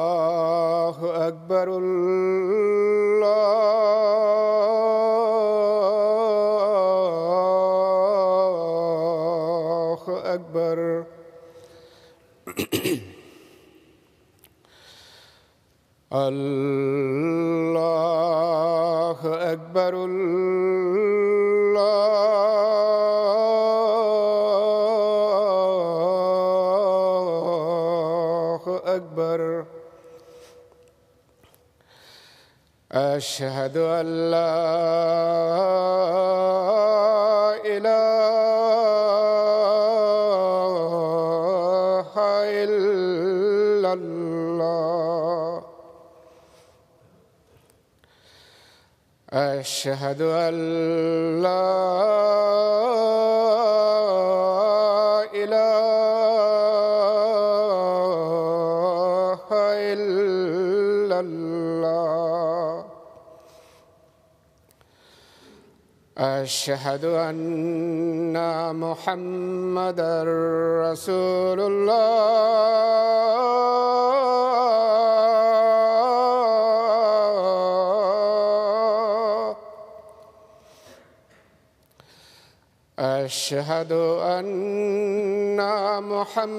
الله أكبر الله أكبر الله أكبر أشهد أن لا إله إلا الله أشهد أن لا إله إلا الله أشهد أن محمدًا رسول الله أشهد أن محمدًا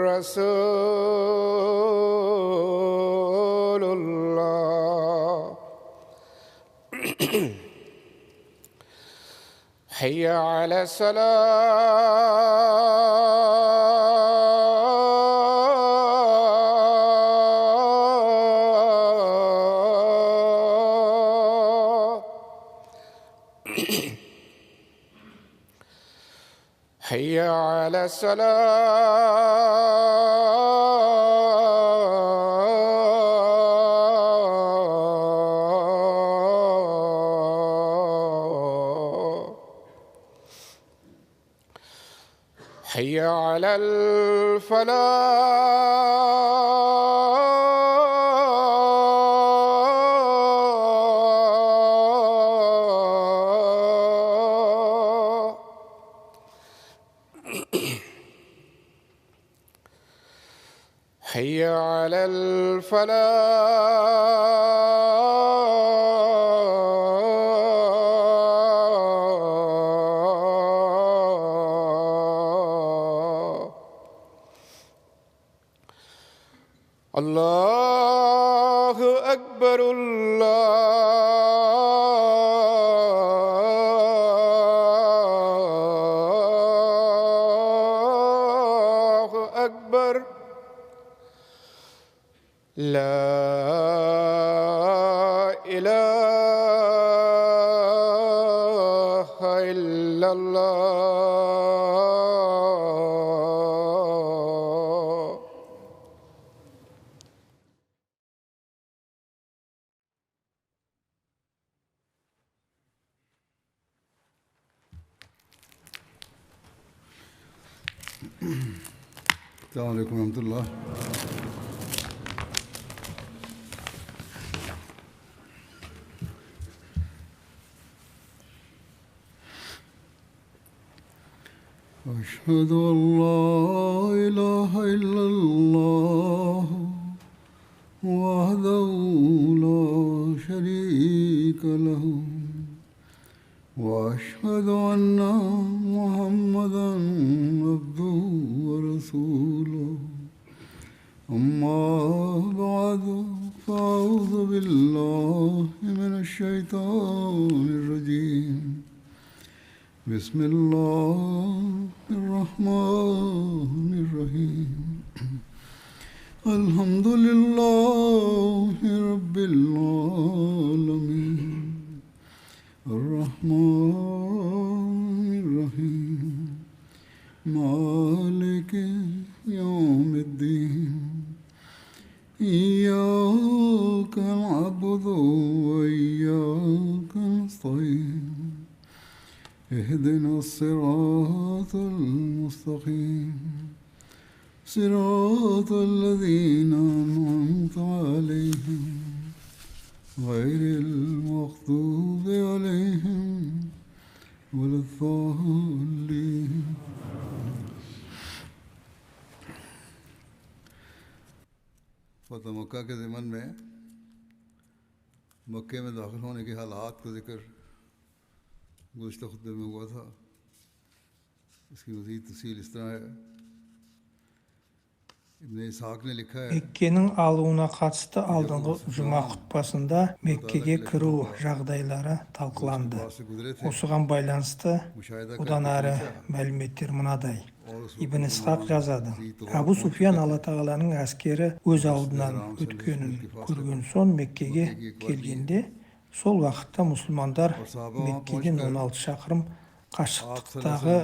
رسول الله حي على الصلاة حي على حي على الفلاح حي على الفلاح الله أكبر الله أكبر لا إله إلا الله السلام عليكم ورحمة الله. أشهد أن لا إله إلا الله وحده لا شريك له وأشهد أن محمدًا عبده ورسوله أما بعد فأعوذ بالله من الشيطان الرجيم بسم الله الرحمن الرحيم الحمد لله رب العالمين الرحمن الرحيم نستعين اهدنا الصراط المستقيم صراط الذين أنعمت عليهم غير المغضوب عليهم ولا الضالين فتح مکہ کے ضمن میں مکے میں داخل ہونے کے حالات کا ذکر گزشتہ خطبے میں ہوا تھا. اس کی مزید تفصیل اس طرح ہے. ابن اسحاق نے لکھا ہے Меккенің алуына қатысты алдыңғы жұма хутбасында Меккеге кіру жағдайлары талқыланды. Осыған байланысты одан әрі мәліметтер мынадай. Ибн Исхақ жазады. Абу Суфиян Алла Тағаланың әскері өз алдынан өткенін көрген соң Меккеге келгенде, сол уақытта мұсылмандар Меккеден 16 шақырым қашықтықтағы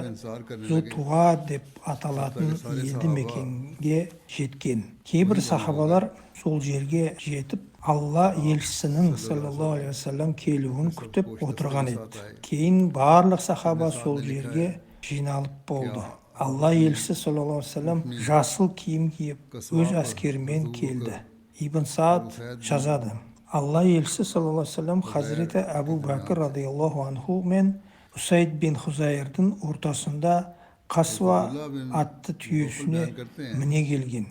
Зутуа деп аталатын елді мекенге жеткен. Кейбір сахабалар сол жерге жетіп, Алла елшісінің саллаллаху алейхи вассалам келуін күтіп отырған еді. Кейін барлық сахаба сол жерге жиналып болды. Алла елшісі саллаллаху алейхи вассалам жасыл киім киіп, өз әскерімен келді. Ибн Саад жазады. Алла елшісі саллаллаху алейхи вассалам Хазіреті Абу Бәкір радиаллаху анху мен Усайд бин Хузайрдың ортасында Қасуа атты түйесіне міне келген.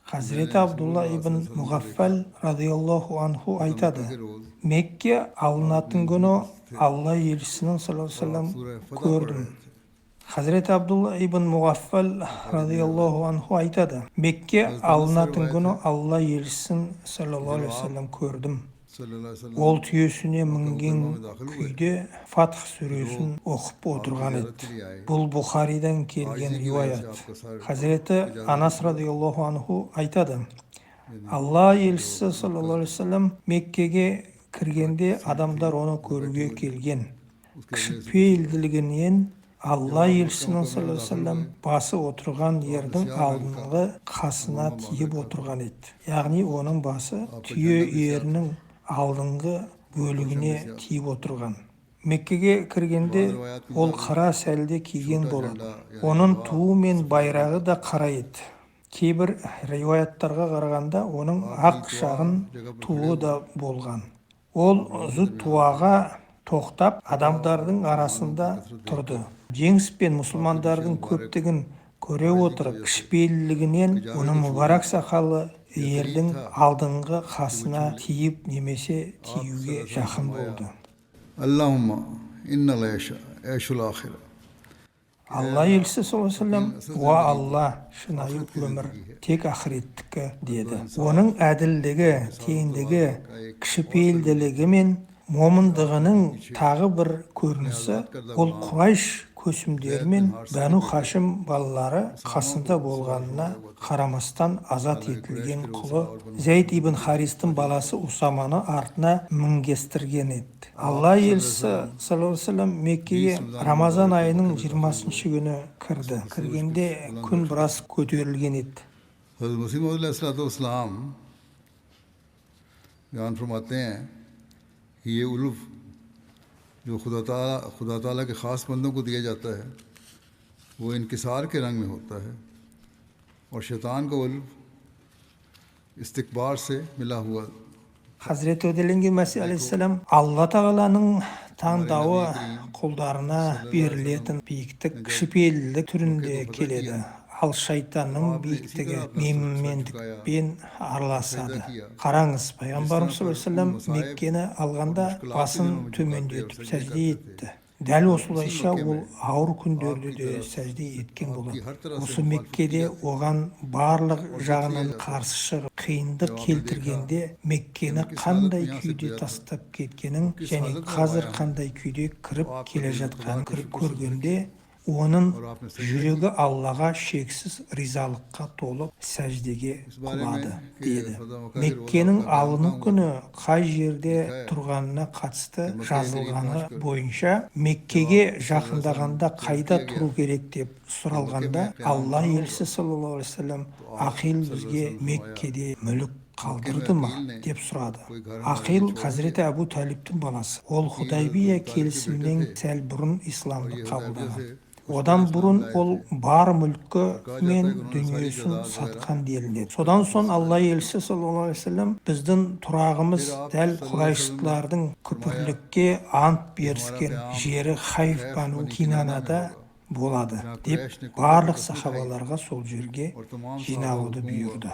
Хазіреті Абдулла ибн Муғаффал радиаллаху анху айтады. Мекке алынатын күні Алла елшісінің саллаллаху алейхи вассалам көрдім. Хазіреті Абдулла ибн Муғаффал радиаллаху анху айтады. Мекке алынатын күні Алла елшісін саллаллаху алейхи вассалам көрдім. Ол түйесіне мінген күйде Фатх сүресін оқып отырған еді. Бұл Бұхаридан келген риуаят. Хазіреті Анас радиаллаху анху айтады. Алла елшісі саллаллаху алейхи вассалам Меккеге кіргенде адамдар оны көруге келген. Кішіпейілділігінен Алла елшісінің саллаллаху алейхи вассалам басы отырған ердің алдыңғы қасына тиіп отырған еді. Яғни оның басы түйе ерінің алдыңғы бөлігіне тиіп отырған. Меккеге кіргенде ол қара сәлде киген болады. Оның туы мен байрағы да қара еді. Кейбір риуаяттарға қарағанда оның ақ шағын туы да болған. Ол Зут-Туаға тоқтап адамдардың арасында тұрды. Жеңіс пен мұсылмандардың көптігін көре отырып, кішіпейілділігінен оның мұбарак сақалы ердің алдыңғы қасына тиіп немесе тиюге жақын болды. Аллахумма инна лайша айшул ахира. Алла елшісі саллаллаху алейхи вассалам, уа Алла, шынайы өмір тек ақыреттікі деді. Оның әділдігі, теңдігі, кішіпейілділігі мен момындығының тағы бір көрінісі, ол Құрайш көсімдері мен Бәну Хашим балалары қасында болғанына қарамастан азат етілген құлы Зейд ибн Харистың баласы Усаманы артына мінгестірген еді. Алла елшісі саллаллаху алейхи вассалам Меккеге Рамазан айының 20-шы күні кірді. Кіргенде күн біраз көтерілген еді. हज़रत मसीह मौद अलैहिस्सलाम बयान फरमाते हैं कि ये उल्फ जो खुदा ताला के ख़ास बंदों को दिया जाता है वो इनकिसार के रंग में होता है और शैतान का उल्फ इस्तिकबार से मिला हुआ. Хазіреті өделенген Мәсih алейхиссалам Алла Тағаланың таңдауы құлдарына берілетін биіктік кішіпейілдік түрінде келеді. Ал шайтанның биіктігі менмендікпен араласады. Қараңыз, пайғамбарымыз саллаллаху алейхи вассалам Меккені алғанда басын төмендетіп сәжде етті. Дәл осылайша ол ауыр күндерде де сәжде еткен болады. Осы Меккеде оған барлық жағынан қарсы шығып, қиындық келтіргенде Меккені қандай күйде тастап кеткенін және қазір қандай күйде кіріп келе жатқанын көргенде оның жүрегі Аллаға шексіз ризалыққа толып сәждеге құлады деді. Меккенің алыну күні қай жерде тұрғанына қатысты жазылғаны бойынша Меккеге жақындағанда қайда тұру керек деп сұралғанда Алла елшісі саллаллаху алейхи вассалам ақил бізге Меккеде мүлік қалдырды ма деп сұрады. Ақил Хазіреті Әбу Талибтің баласы. Ол Худайбия келісімнен сәл бұрын исламды қабылдаған. Одан бұрын ол бар мүлкі мен дүниесін сатқан делінеді. Содан соң Алла елшісі саллаллаху алейхи вассалам біздің тұрағымыз дәл Құрайшылардың күпірлікке ант беріскен жері Хайф бану Кинанада болады деп барлық сахабаларға сол жерге жиналуды бұйырды.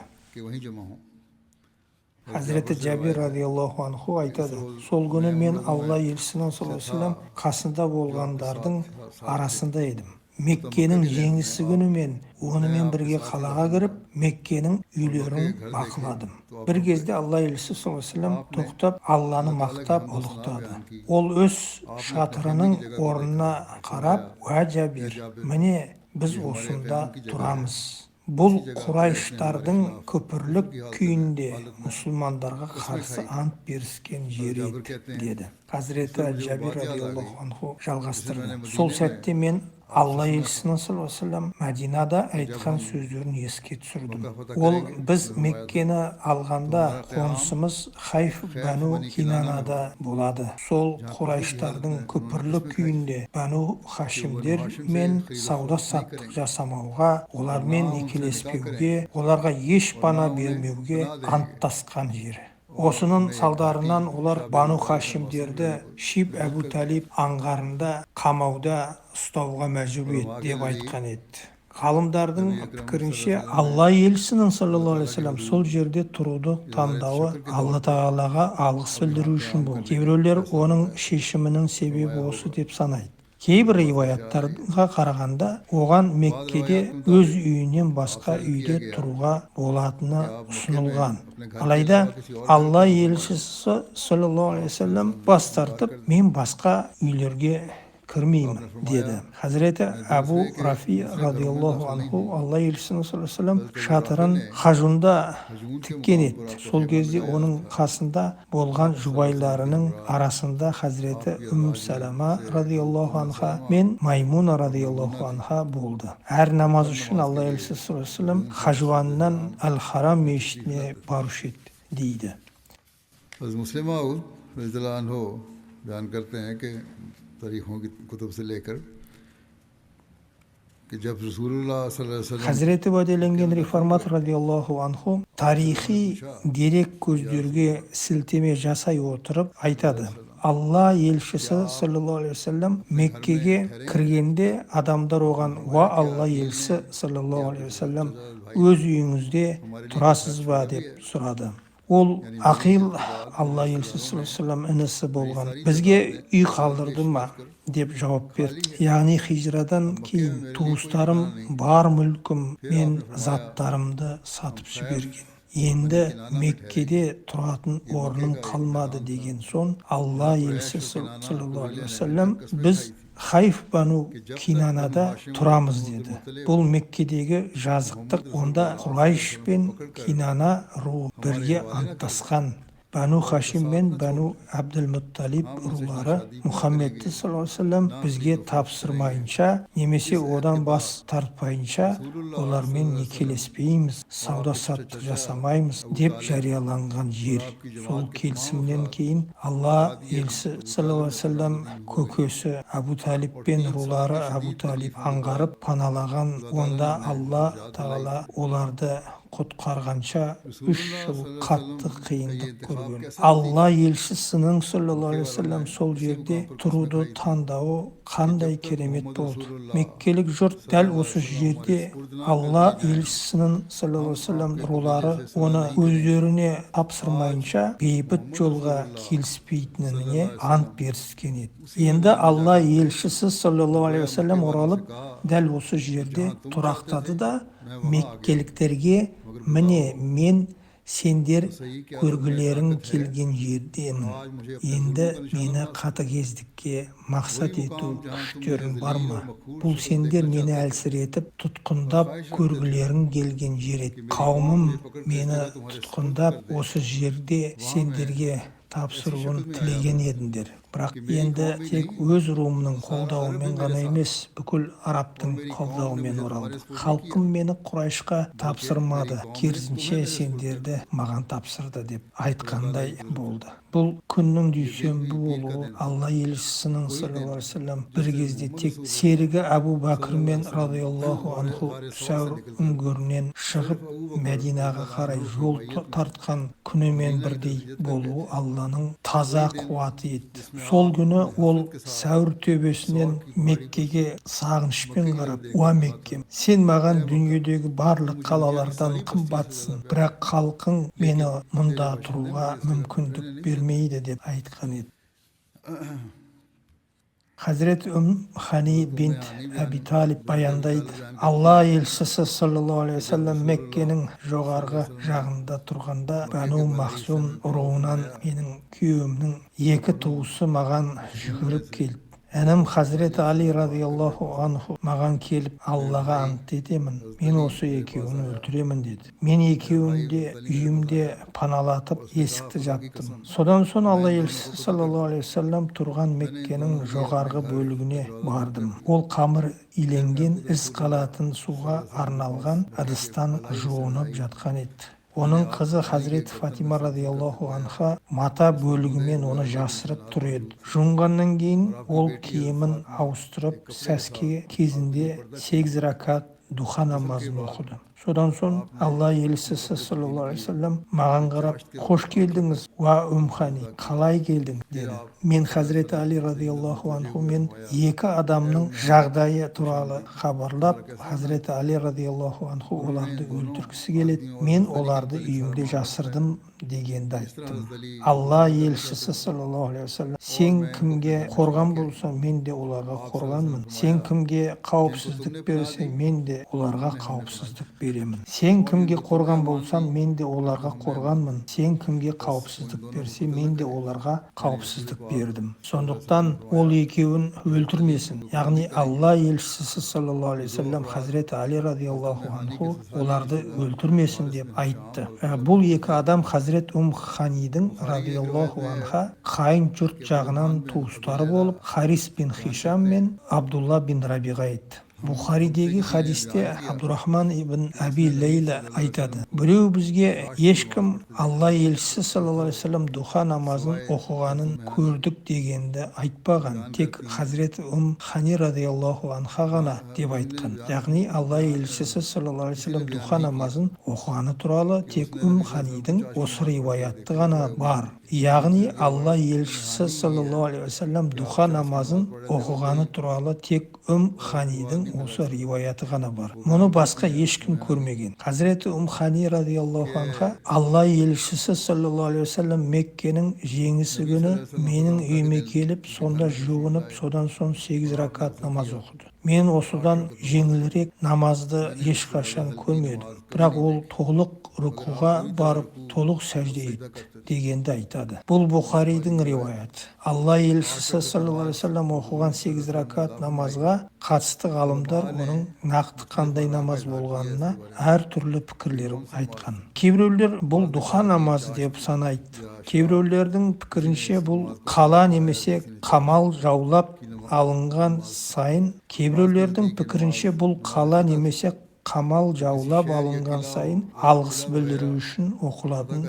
Хазіреті Джабир радиаллаху анху айтады, сол күні мен Алла елшісінің саллаллаху алейхи вассалам қасында болғандардың арасында едім. Меккенің жеңісі күні мен онымен бірге қалаға кіріп, Меккенің үйлерін бақыладым. Бір кезде Алла елшісі саллаллаху алейхи вассалам тоқтап, Алланы мақтап ұлықтады. Ол өз шатырының орнына қарап, «Уа Джабир, міне біз осында тұрамыз. Бұл Құрайштардың күпірлік күйінде мұсылмандарға қарсы ант беріскен жер еді», деді. Хазіреті Джабир радиаллаху анху жалғастырды. Сол сәтте мен Алла елшісінің саллаллаху алейхи вассалам Мәдинада айтқан сөздерін еске түсірдім. Ол біз Меккені алғанда қонысымыз Хайф бану Кинанада болады. Сол Құрайштардың күпірлік күйінде Бану Хашимдер мен сауда саттық жасамауға, олармен некелеспеуге, оларға еш пана бермеуге анттасқан жері. Осының салдарынан олар Бану Хашимдерді Шиб Әбу Талиб аңғарында қамауда ұстауға мәжбүр етті деп айтқан еді. Ғалымдардың пікірінше Алла елшісінің саллаллаху алейхи вассалам сол жерде тұруды таңдауы Алла Тағалаға алғыс білдіру үшін болды. Кейбіреулер оның шешімінің себебі осы деп санайды. Кейбір риwаяттарға қарағанда оған Меккеде өз үйінен басқа үйде тұруға болатыны ұсынылған. Алайда Алла елшісі саллаллаху алейхи вассалам бас тартып, мен басқа үйлерге кірмеймін деді. Хазіреті Абу Рафи радиаллаху анху Алла елшісінің саллаллаху алейхи вассалам шатырын Хажунда тіккен еді. Сол кезде оның қасында болған жұбайларының арасында Хазіреті Салама радиаллаху анха мен Маймуна радиаллаху анха болды. Әр намаз үшін Алла елшісі саллаллаху алейхи вассалам Хажуаннан Ал-Харам мешітіне барушы еді дейді. मुस्लिम माऊद रज़ियल्लाहु अन्हु बयान करते हैं कि तारीखों की कुतुब से लेकर कि जब रसूलुल्लाह सल्लल्लाहु अलैहि वसल्लम Хазіреті уәделенген реформатор радиаллаху анху тарихи дерек көздерге сілтеме жасай отырып айтады. Алла елшісі саллаллаху алейхи вассалам Меккеге кіргенде адамдар оған «Уа Алла елшісі саллаллаху алейхи вассалам, өз үйіңізде тұрасыз ба?» деп сұрады. Ол Ақил Алла елшісі саллаллаху алейхи вассалам інісі болған. «Бізге үй қалдырды ма?» деп жауап берді. Яғни хижрадан кейін туыстарым бар мүлкім мен заттарымды сатып жіберген. Енді Меккеде тұратын орным қалмады деген соң Алла елшісі саллаллаху алейхи вассалам біз Хайф бану Кинанада тұрамыз деді. Бұл Меккедегі жазықтық, онда Құрайш пен Кинана руы бірге анттасқан. Бану Хашим мен Бану Абдул-Мутталиб рулары Мұхаммедті саллаллаху алейхи вассалам бізге тапсырмайынша, немесе одан бас тартпайынша олармен некелеспейміз, сауда саттық жасамаймыз деп жарияланған жер. Сол келісімнен кейін Алла елшісі саллаллаху алейхи вассалам көкесі Абу Талиб пен рулары Абу Талиб аңғарып паналаған. Онда Алла Тағала оларды құтқарғанша 3 жыл қатты қиындық көрген. Алла елшісінің саллаллаху алейхи вассалам сол жерде тұруды таңдауы қандай керемет болды. Меккелік жұрт дәл осы жерде Алла елшісінің саллаллаху алейхи вассалам рулары оны өздеріне тапсырмайынша бейбіт жолға келіспейтініне ант беріскен еді. Енді Алла елшісі саллаллаху алейхи вассалам оралып дәл осы жерде тұрақтады да меккеліктерге «Міне мен сендер көргілерің келген жердемін. Енді мені қатыгездікке мақсат ету күштерің бар ма? Бұл сендер мені әлсіретіп тұтқындап көргілерің келген жер еді. Қауымым мені тұтқындап осы жерде сендерге тапсыруын тілеген едіңдер. бірақ енді тек өз руымның қолдауымен ғана емес, бүкіл арабтың қолдауымен оралды. Халқым мені Құрайшқа тапсырмады, керісінше сендерді маған тапсырды деп айтқандай болды. Бұл күннің дүйсенбі болуы Алла елшісінің саллаллаху алейхи вассалам бір кезде тек серігі Әбу Бәкірмен радиаллаху анху Сәур үңгірінен шығып Мәдинаға қарай жол тартқан күнімен бірдей болуы Алланың таза қуаты еді. Сол күні ол Сәур төбесінен Меккеге сағынышпен қарап: «Уа Мекке, сен маған дүниедегі барлық қалалардан қымбатсың, бірақ халқың мені мұнда тұруға мүмкіндік бермейді» деп айтқан еді. Хазірет Хани бинт Әби Талиб баяндайды: Алла елшісі саллаллаху алейхи вассалам Меккенің жоғарғы жағында тұрғанда, Бану Махзум руынан менің күйеуімнің екі туысы маған жүгіріп келді. Әнім Хазірет Али радиаллаху анху маған келіп: «Аллаға ант етемін, мен осы екеуін өлтіремін» деді. Мен екеуін де үйімде паналатып есікті жаптым. Содан соң Алла елшісі саллаллаху алейхи вассалам тұрған Меккенің жоғарғы бөлігіне бардым. Ол қамыр иленген із қалатын суға арналған ыдыстан жуынып жатқан еді. Оның қызы Хазірет Фатима радиаллаху анха мата бөлігімен оны жасырып тұр еді. Жуынғаннан кейін ол киімін ауыстырып, сәске кезінде 8 ракат духа намазын оқыды. Содан соң Алла елшісі саллаллаху алейхи вассалам маған қарап: «Қош келдіңіз, уа Хани, қалай келдің?» деді. Мен Хазірет Али радиаллаху анху мен екі адамның жағдайы туралы хабарлап, Хазірет Али радиаллаху анху оларды өлтіргісі келеді, мен оларды үйімде жасырдым дегенді айттым. Алла елшісі саллаллаху алейхи вассалам: «Сен кімге қорған болсаң, мен де оларға қорғанмын. Сен кімге қауіпсіздік берсең, мен де оларға қауіпсіздік беремін. Сен кімге қорған болсаң, мен де оларға қорғанмын. Сен кімге қауіпсіздік берсе, мен де оларға қауіпсіздік бердім. Сондықтан ол екеуін өлтірмесін». Яғни Алла елшісі саллаллаху алейхи вассалам Хазірет Али радиаллаху анху оларды өлтірмесін деп айтты. Бұл екі адам Хазірет Ханидың радиаллаху анха қайын жұрт жағынан туыстары болып, Харис бин Хишам мен Абдулла бин Рабиға еді. Бухаридегі хадисте Абдурахман ибн Аби Лейла айтады: «Біреу бізге ешкім Алла елшісі саллаллаху алейхи вассалам духа намазын оқығанын көрдік дегенді айтпаған, тек Хазірет Хани радиаллаху анха ғана» деп айтқан. Яғни Алла елшісі саллаллаху алейхи вассалам духа намазын оқығаны туралы тек Ханидің осы риуаятты ғана бар. Яғни Алла елшісі саллаллаху алейхи вассалам духа намазын оқығаны туралы тек Ханидің осы риуаяты ғана бар. Мұны басқа ешкім көрмеген. Хазіреті Хани радиаллаху анха: «Алла елшісі саллаллаху алейхи вассалам Меккенің жеңісі күні менің үйіме келіп, сонда жуынып, содан соң 8 ракат намаз оқыды. Мен осыдан жеңілірек намазды ешқашан көрмедім. Бірақ ол толық рүкуға барып, толық сәжде етті» дегенді айтады. Бұл Бухаридің риуаяты. Алла елшісі саллаллаху алейхи вассалам оқыған 8 ракат намазға қатысты ғалымдар оның нақты қандай намаз болғанына әртүрлі пікірлер айтқан. Кейбіреулер бұл духа намазы деп санайды. Кейбіреулердің пікірінше бұл қала немесе қамал жаулап алынған сайын, кейбіреулердің пікірінше бұл қала немесе қамал жаулап алынған сайын алғыс білдіру үшін оқылатын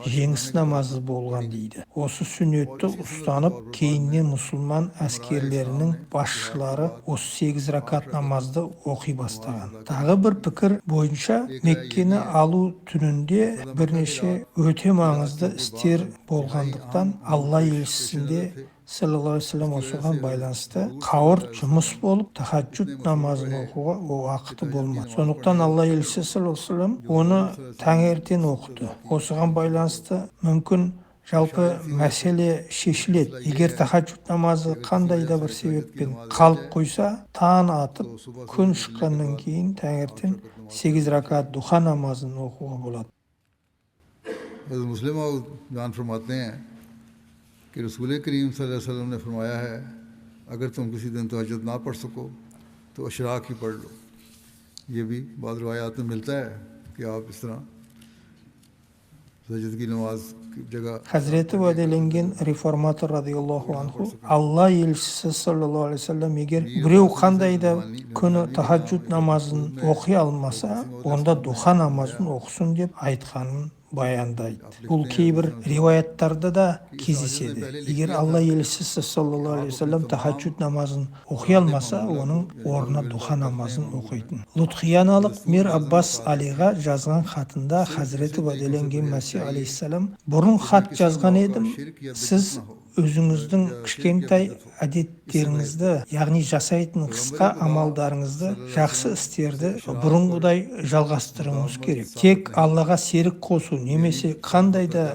жеңіс намазы болған дейді. Осы сүннетті ұстанып, кейіннен мұсылман әскерлерінің басшылары осы 8 ракат намазды оқи бастаған. Тағы бір пікір бойынша Меккені алу түнінде бірнеше өте маңызды істер болғандықтан Алла елшісінде саллаллаху алейхи вассалам осыған байланысты қауырт жұмыс болып, тахаджуд намазын оқуға уақыты болмады. Сондықтан Алла елшісі саллаллаху алейхи вассалам оны таңертең оқыды. Осыған байланысты мүмкін жалпы мәселе шешіледі. Егер тахаджуд намазы қандай да бір себеппен қалып қойса, таң атып, күн шыққаннан кейін таңертең 8 ракат духа намазын оқуға болады. कि रसूल करीम सल्लल्लाहु अलैहि वसल्लम ने फरमाया है, अगर तुम किसी दिन तहज्जुद ना पढ़ सको तो अशराक ही पढ़ लो। ये भी बाद रिवायात में मिलता है कि आप इस तरह फजर की नमाज की जगह Hazreti va'dalangan reformator radhiyallohu anhu Alloh elchisi sallallohu alayhi vasallam agar birov qandayda kuni tahajjud namozin o'qiy olmasa, onda duha namozini o'qisin deb aytganini bayandaydı. Bu кейбір rivoyatlarda da кездеседі. Егер Алла елшісі саллаллаху алейхи вассалам tahajjud намазын оқи алмаса, оның орнына духа намазын оқитын. Лутхияналық Мир Аббас Алиға жазған хатында Хазіреті уәделенген Масих алейхиссалам бұрын хат жазған едім, сіз өзіңіздің кішкентай әдеттеріңізді, яғни жасайтын қысқа амалдарыңызды, жақсы істерді бұрынғыдай жалғастыруыңыз керек. Тек Аллаға серік қосу немесе қандай да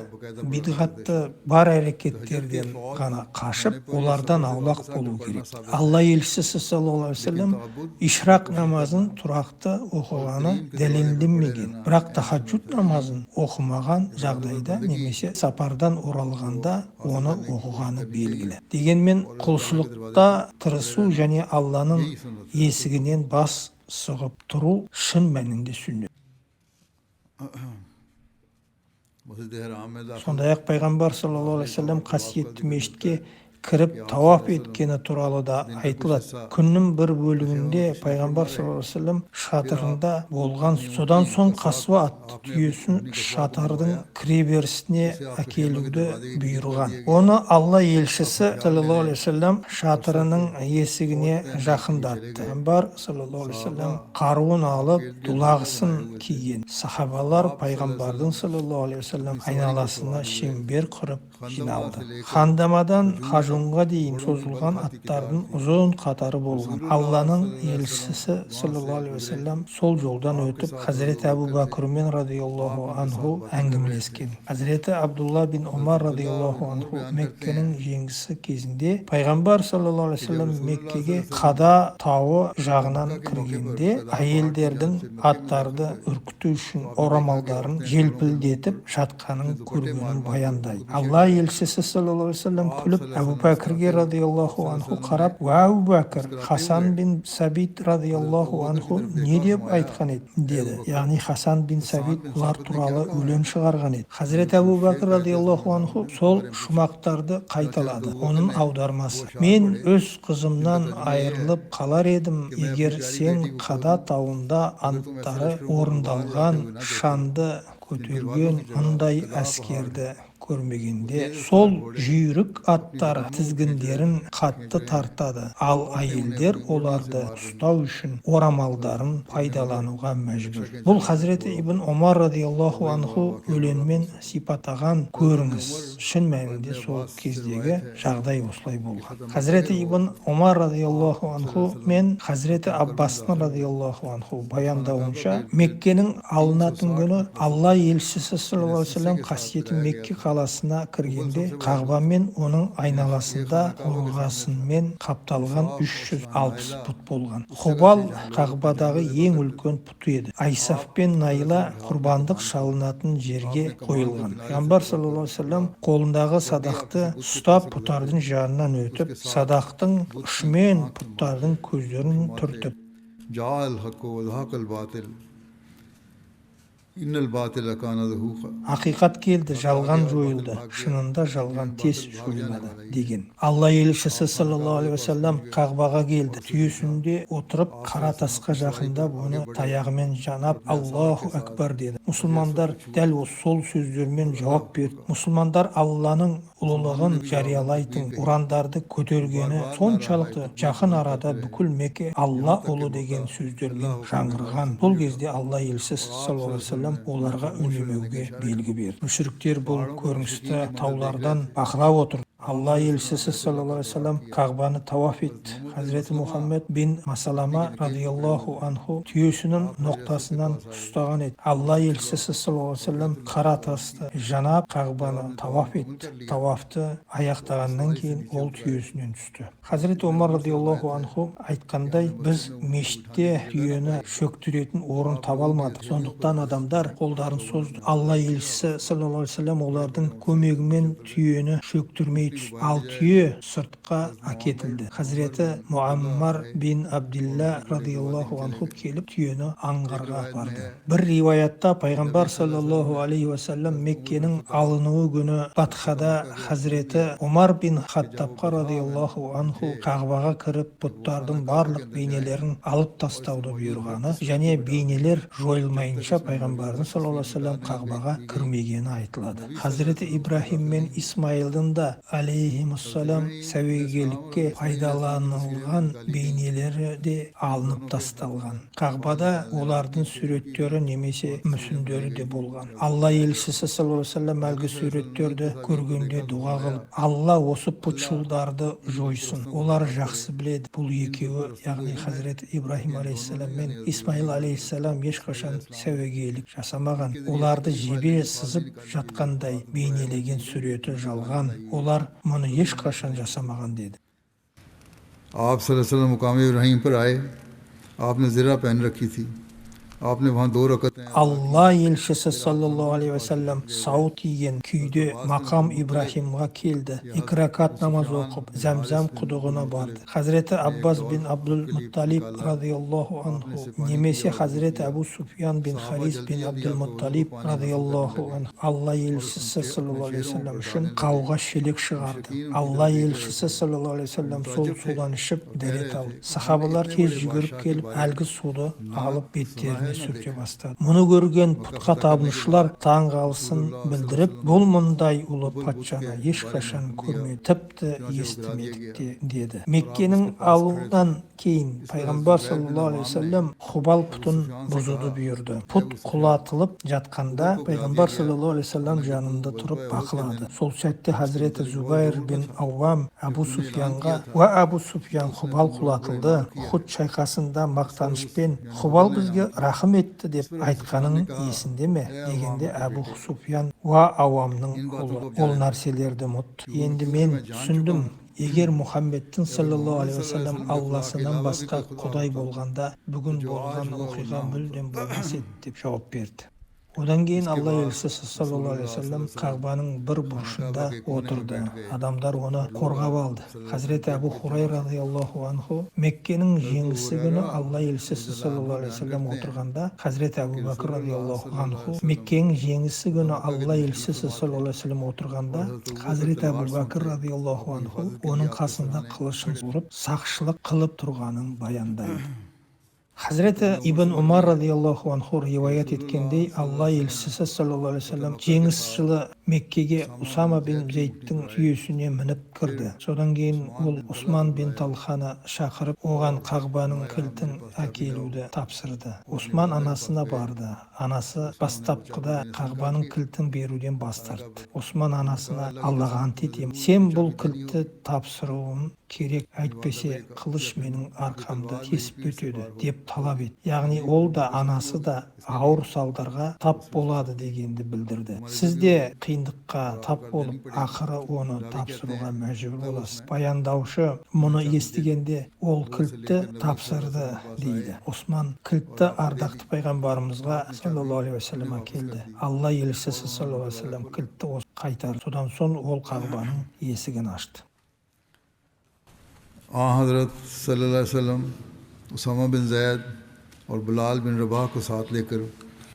бидғатты бар әрекеттерден ғана қашып, олардан аулақ болу керек. Алла елшісі саллаллаху алейхи вассалам ишрақ намазын тұрақты оқығаны дәлелденмеген. Бірақ тахаджуд намазын оқымаған жағдайда немесе сапардан оралғанда оны оқығаны белгілі. Дегенмен құлшылықта тырысу және Алланың есігінен бас сұғып тұру шын мәнінде сүннет. Сондай-ақ пайғамбар саллаллаху алейхи вассалам қасиетті мешітке кіріп тауап еткені туралы да айтылады. Күннің бір бөлігінде пайғамбар саллаллаху алейхи вассалам шатырында болған, содан соң қасуа атты түйесін шатырдың кіреберісіне әкелуді бұйырған. Оны Алла елшісі саллаллаху алейхи вассалам шатырының есігіне жақындатты. Пайғамбар саллаллаху алейхи вассалам қаруын алып, дулағысын киген. Сахабалар пайғамбардың саллаллаху алейхи вассалам айналасына шеңбер құрып жиналды. Хандамадан Хажунға дейін созылған аттардың ұзын қатары болған. Алланың елшісі саллаллаху алейхи вассалам сол жолдан өтіп, Хазіреті Абу Бәкірмен радиаллаху анху әңгімелескен. Хазіреті Абдулла бин Омар радиаллаху анху Меккенің жеңісі кезінде пайғамбар саллаллаху алейхи вассалам Меккеге Қада тауы жағынан кіргенде әйелдердің аттарды үркіту үшін орамалдарын желпілдетіп жатқанын көргенін баяндайды. Алла елшісі саллаллаху алейхи вассалам күліп Абу Бәкірге радиаллаху анху қарап, «Уа Абу Бәкір, Хасан бин Сабит радиаллаху анху не деп айтқан еді?» деді. Яғни Хасан бин Сабит бұлар туралы өлең шығарған еді. Хазірет Абу Бәкір радиаллаху анху сол шумақтарды қайталады. Оның аудармасы: «Мен өз қызымнан айырылып қалар едім, егер сен Қада тауында анттары орындалған, шанды көтерген мұндай әскерді көрмегенде, сол жүйрік аттар тізгіндерін қатты тартады, ал әйелдер оларды ұстау үшін орамалдарын пайдалануға мәжбүр». Бұл Хазіреті Ибн Омар радиаллаху анху өлеңмен сипаттаған көрініс. Шын мәнінде сол кездегі жағдай осылай болған. Хазіреті Ибн Омар радиаллаху анху мен Хазіреті Аббастың радиаллаху анху баяндауынша, Меккенің алынатын күні Алла елшісі саллаллаху алейхи вассалам қасиетті Мекке қаласына кіргенде, Қағба мен оның айналасында қорғасынмен қапталған 360 пұт болған. Хубал Қағбадағы ең үлкен пұты еді. Айсаф пен Найла құрбандық шалынатын жерге қойылған. Пайғамбар саллаллаху алейхи вассалам қолындағы садақты ұстап пұттардың жанынан өтіп, садақтың ұшымен пұттардың көздерін түртіп, ақиқат келді, жалған жойылды, шынында жалған тез жойылады деген. Алла елшісі саллаллаху алейхи вассалам Қағбаға келді. Түйесінде отырып, қара тасқа жақындап, оны таяғымен жанап, Аллаху акбар деді. Мұсылмандар дәл сол сөздермен жауап берді. Мұсылмандар Алланың ұлылығын жариялайтын ұрандарды көтергені соншалықты жақын арада бүкіл Мекке Алла ұлы деген сөздермен жаңғырған. Бұл кезде Алла елшісі саллаллаху алейхи вассалам оларға үндемеуге белгі берді. Мүшриктер бұл көріністі таулардан бақылап отыр. Алла елшісі саллаллаху алейхи вассалам Қағбаны тауаф етті. Хазіреті Мұхаммед бин Масалама радиаллаху анху түйесінің ноқтасынан ұстаған еді. Алла елшісі саллаллаху алейхи вассалам қара тасты жанап Қағбаны тауаф етті. Тауафты аяқтағаннан кейін ол түйесінен түсті. Хазіреті Омар радиаллаху анху айтқандай, біз мешітте түйені шөктіретін орын таба алмадық. Сондықтан адамдар қолдарын созды. Алла елшісі саллаллаху алейхи вассалам олардың көмегімен түйені шөктірмей 3 ал түйе сыртқа әкетілді. Хазіреті Муаммар бин Абдилла радиаллаху анху келіп түйені аңғарға барды. Бір риwayatта пайғамбар саллаллаху алейхи уассалам Меккенің алынуы күні Батхада Хазіреті Умар бин Хаттабқа радиаллаху анху Қағбаға кіріп бұттардың барлық бейнелерін алып тастауды бұйырғаны және бейнелер жойылмайынша пайғамбардың саллаллаху алейхи уассалам Қағбаға кірмегені айтылады. Хазіреті Ибрахим мен Исмайылдың да алейхимуссалам сәуегелікке пайдаланылған бейнелері де алынып тасталған. Қағбада олардың суреттері немесе мүсіндері де болған. Алла елшісі саллаллаху алейхи уассалам әлгі суреттерді көргенде дұға қылып, Алла осы пұтшылдарды жойсын. Олар жақсы біледі. Бұл екеуі, яғни Хазіреті Ибрахим алейхиссалам мен Исмаил алейхиссалам ешқашан сәуегейлік жасамаған. Оларды жебе сызып жатқандай бейнелеген суреті жалған. Олар мұны ешқашан жасамаған деді. आप सल्लल्लाहु अलैहि वसल्लम मुकाम इब्राहिम पर आए, आपने ज़रा पहन रखी थी, आपने वहाँ 2 रकअतें Алла елшісі саллаллаху алейхи уассалам сауыт киген күйде мақам Ибрахимға келді. 2 ракат намаз оқып, Зәмзәм құдығына барды. Хазіреті Аббас бин Абдул Мутталиб радиаллаху анху немесе Хазіреті Абу Суфиян бин Харис бин Абдул Мутталиб радиаллаху анху Алла елшісі саллаллаху алейхи уассалам үшін қауға шелек шығарды. Алла елшісі саллаллаху алейхи уассалам сол судан ішіп дәрет алды. Сахабалар тез жүгіріп келіп, әлгі суды алып беттеріне сүрте бастады. Мұны көрген пұтқа табынушылар таңғалысын білдіріп, бұл мұндай ұлы патшаны ешқашан көрмедік, тіпті естімедік деді. Меккенің алуынан кейін пайғамбар саллаллаху алейхи уассалам Хубал пұтын бұзуды бұйырды. Пұт құлатылып жатқанда пайғамбар саллаллаху алейхи уассалам жанында тұрып бақылады. Сол сәтте Хазіреті Зубайр бин Ауам Абу Суфиянға: Абу Суфиян, Хубал құлатылды. Ухуд шайқасында мақтанышпен Хубал бізге рахым етті деп айтқаның есінде ме дегенде Абу Суфиян Ауамның ұлы: ол нәрселерді ұмыт. Енді мен түсіндім. Егер Мұхаммедтің саллаллаху алейхи уассалам Алласынан басқа құдай болғанда, бүгін болған оқиға мүлдем болмас еді деп жауап берді. Одан кейін Алла елшісі саллаллаху алейхи уассалам Қағбаның бір бұрышында отырды. Адамдар оны қорғап алды. Хазіреті Абу Хурайра радиаллаху анху Меккенің жеңісі күні Алла елшісі саллаллаху алейхи уассалам отырғанда, Хазіреті Абу Бәкір радиаллаху анху Меккенің жеңісі күні Алла елшісі саллаллаху алейхи уассалам отырғанда, Хазіреті Абу Бәкір радиаллаху анху оның қасында қылышын ұрып, сақшылық қылып тұрғанын баяндайды. Хазіреті Ибн Умар радиаллаху анху риwayat еткендей, Алла елшісі саллаллаху алейхи уассалам жеңіс жылы Меккеге Усама бин Зейдтің түйесіне мініп кірді. Содан кейін ол Усман бин Талханы шақырып, оған Қағбаның кілтін әкелуді тапсырды. Усман анасына барды. Анасы бастапқыда Қағбаның кілтін беруден бас тартты. Усман анасына: Аллаға ант етемін, сен бұл кілтті тапсыруын керек, әйтпесе қылыш менің арқамды кесіп өтеді деп талап етті. Яғни ол да анасы да ауыр салдарға тап болады дегенді білдірді. Сіз де қиындыққа тап болып, ақыры оны тапсыруға мәжбүр боласыз. Баяндаушы мұны естігенде ол кілтті тапсырды дейді. Осман кілтті ардақты пайғамбарымызға саллаллаху алейхи уассалам келді. Алла елшісі саллаллаху алейхи уассалам кілтті қайтарды. Содан соң ол Қағбаның есігін ашты. हज़रत सल्लल्लाहु अलैहि वसल्लम उसामा बिन ज़ैद और बिलाल बिन रबाह को साथ लेकर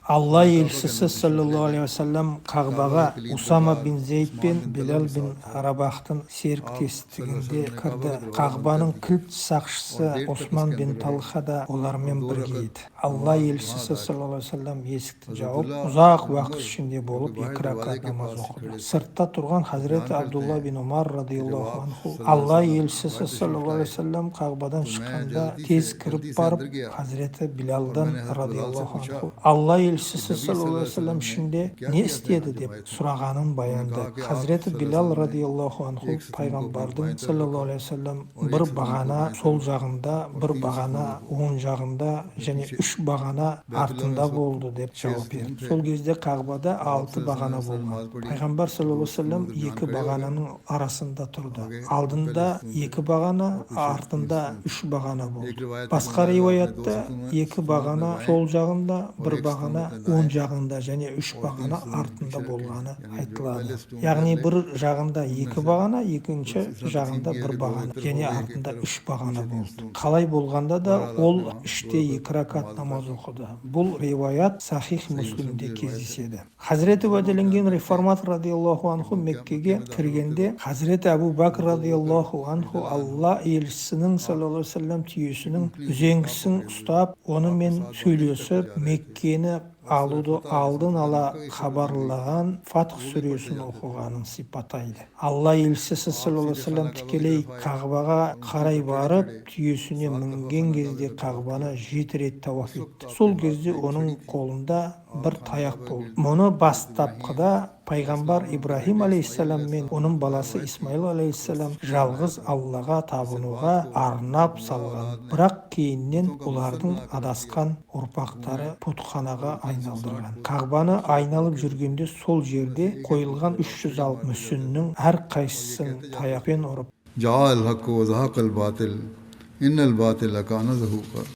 Алла елшісі саллаллаху алейхи уассалам Қағбаға Усама бин Зейд пен Билал бин Рабахтың серіктестігінде кірді. Қағбаның кілт сақшысы Осман бин Талха да олармен бірге еді. Алла елшісі саллаллаху алейхи уассалам есікті жауып, ұзақ уақыт ішінде болып 2 ракат намаз оқыды. Сыртта тұрған Хазіреті Абдулла бин Умар радиаллаху анху Алла елшісі саллаллаху алейхи уассалам Қағбадан шыққанда тез кіріп барып, Хазіреті Билалдан радиаллаху анху Алла елшісі саллаллаху алейхи уассалам ішінде не істеді деп сұрағанын баяндады. Хазіреті Билал радиаллаху анху пайғамбардың саллаллаху алейхи уассалам бір бағана сол жағында, бір бағана оң жағында және 3 бағана артында болды деп жауап берді. Сол кезде Қағбада 6 бағана болған. Пайғамбар саллаллаху алейхи уассалам 2 бағананың арасында тұрды. Алдында 2 бағана, артында 3 бағана болды. Басқа риwayatта 2 бағана сол жағында, 1 бағана бағана оң жағында және 3 бағана артында болғаны айтылады. Яғни бір жағында 2 бағана, екінші жағында 1 бағана және артында 3 бағана болды. Қалай болғанда да ол іште 2 ракат намаз оқыды. Бұл риваят Сахих Муслимде кездеседі. Хазіреті уәделенген реформатор радиаллаху анху Меккеге кіргенде Хазіреті Абу Бакр радиаллаху анху Алла елшісінің саллаллаху алейхи ва саллям түйесінің үзеңгісін ұстап, онымен сөйлесіп, Меккені алуды алдын ала хабарлаған Фатх сүресін оқығанын сипаттайды. Алла елшісі саллаллаху алейхи ва саллям тікелей Қағбаға қарай барып, түйесіне мінген кезде Қағбаны 7 рет тауаф етті. Сол кезде оның қолында бір таяқ болды. Мұны бастапқыда пайғамбар Ибрахим алейхиссалам мен оның баласы Исмаил алейхиссалам жалғыз Аллаға табынуға арнап салған. Бірақ кейіннен олардың адасқан ұрпақтары пұтханаға айналдырған. Қағбаны айналып жүргенде сол жерде қойылған 306 мүсіннің әр қайсысын таяқпен ұрып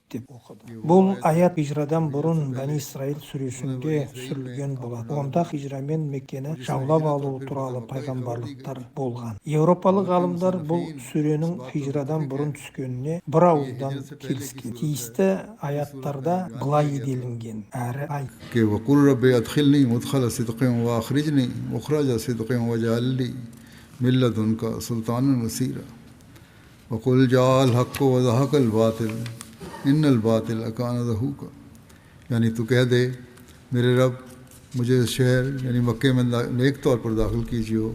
деп оқыды. Бұл аят хижрадан бұрын Бани Исраил сүресінде түсірілген болады. Онда хижрамен Меккені жаулап алу туралы пайғамбарлықтар болған. Еуропалық ғалымдар бұл сүренің хижрадан бұрын түскеніне бір ауыздан келіскен. Тиісті аяттарда былай делінген. Әрі айт. وقل جاء الحق وزهق الباطل ان الباطل كان زهوقا यानी तू कह दे मेरे रब मुझे इस शहर यानी मक्के में नेक तौर पर दाखिल कीजिए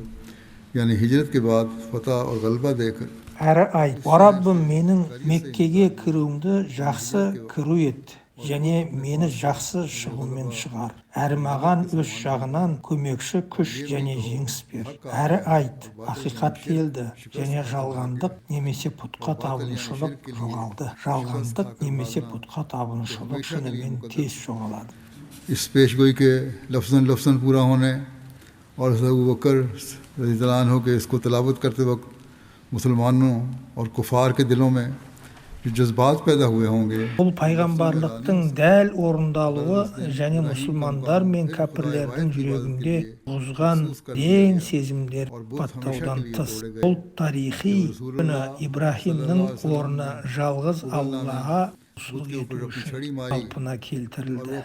यानी हिजरत के बाद फतह और गलबा देकर әрі айт. Раббым менің Меккеге кіруімді жақсы кіру ет және мені жақсы шығумен шығар. Әрі маған өз жағынан көмекші күш және жеңіс бер. Әрі айт, ақиқат келді және жалғандық немесе пұтқа табынушылық жоғалды. Жалғандық немесе пұтқа табынушылық шынымен тез жоғалады. इस पेशगोई के लफ्ज़न लफ्ज़न पूरा होने और अबू बकर रज़ियल्लाहु अन्हु के इसको तिलावत करते वक्त मुसलमानों और कुफार के दिलों में Бұл пайғамбарлықтың дәл орындалуы және мұсылмандар мен кәпірлердің жүрегінде бұзған дең сезімдер паттаудан тыс. Бұл тарихи күні Ибрахимнің орны жалғыз Аллаға құлшылық ету үшін қалпына келтірілді.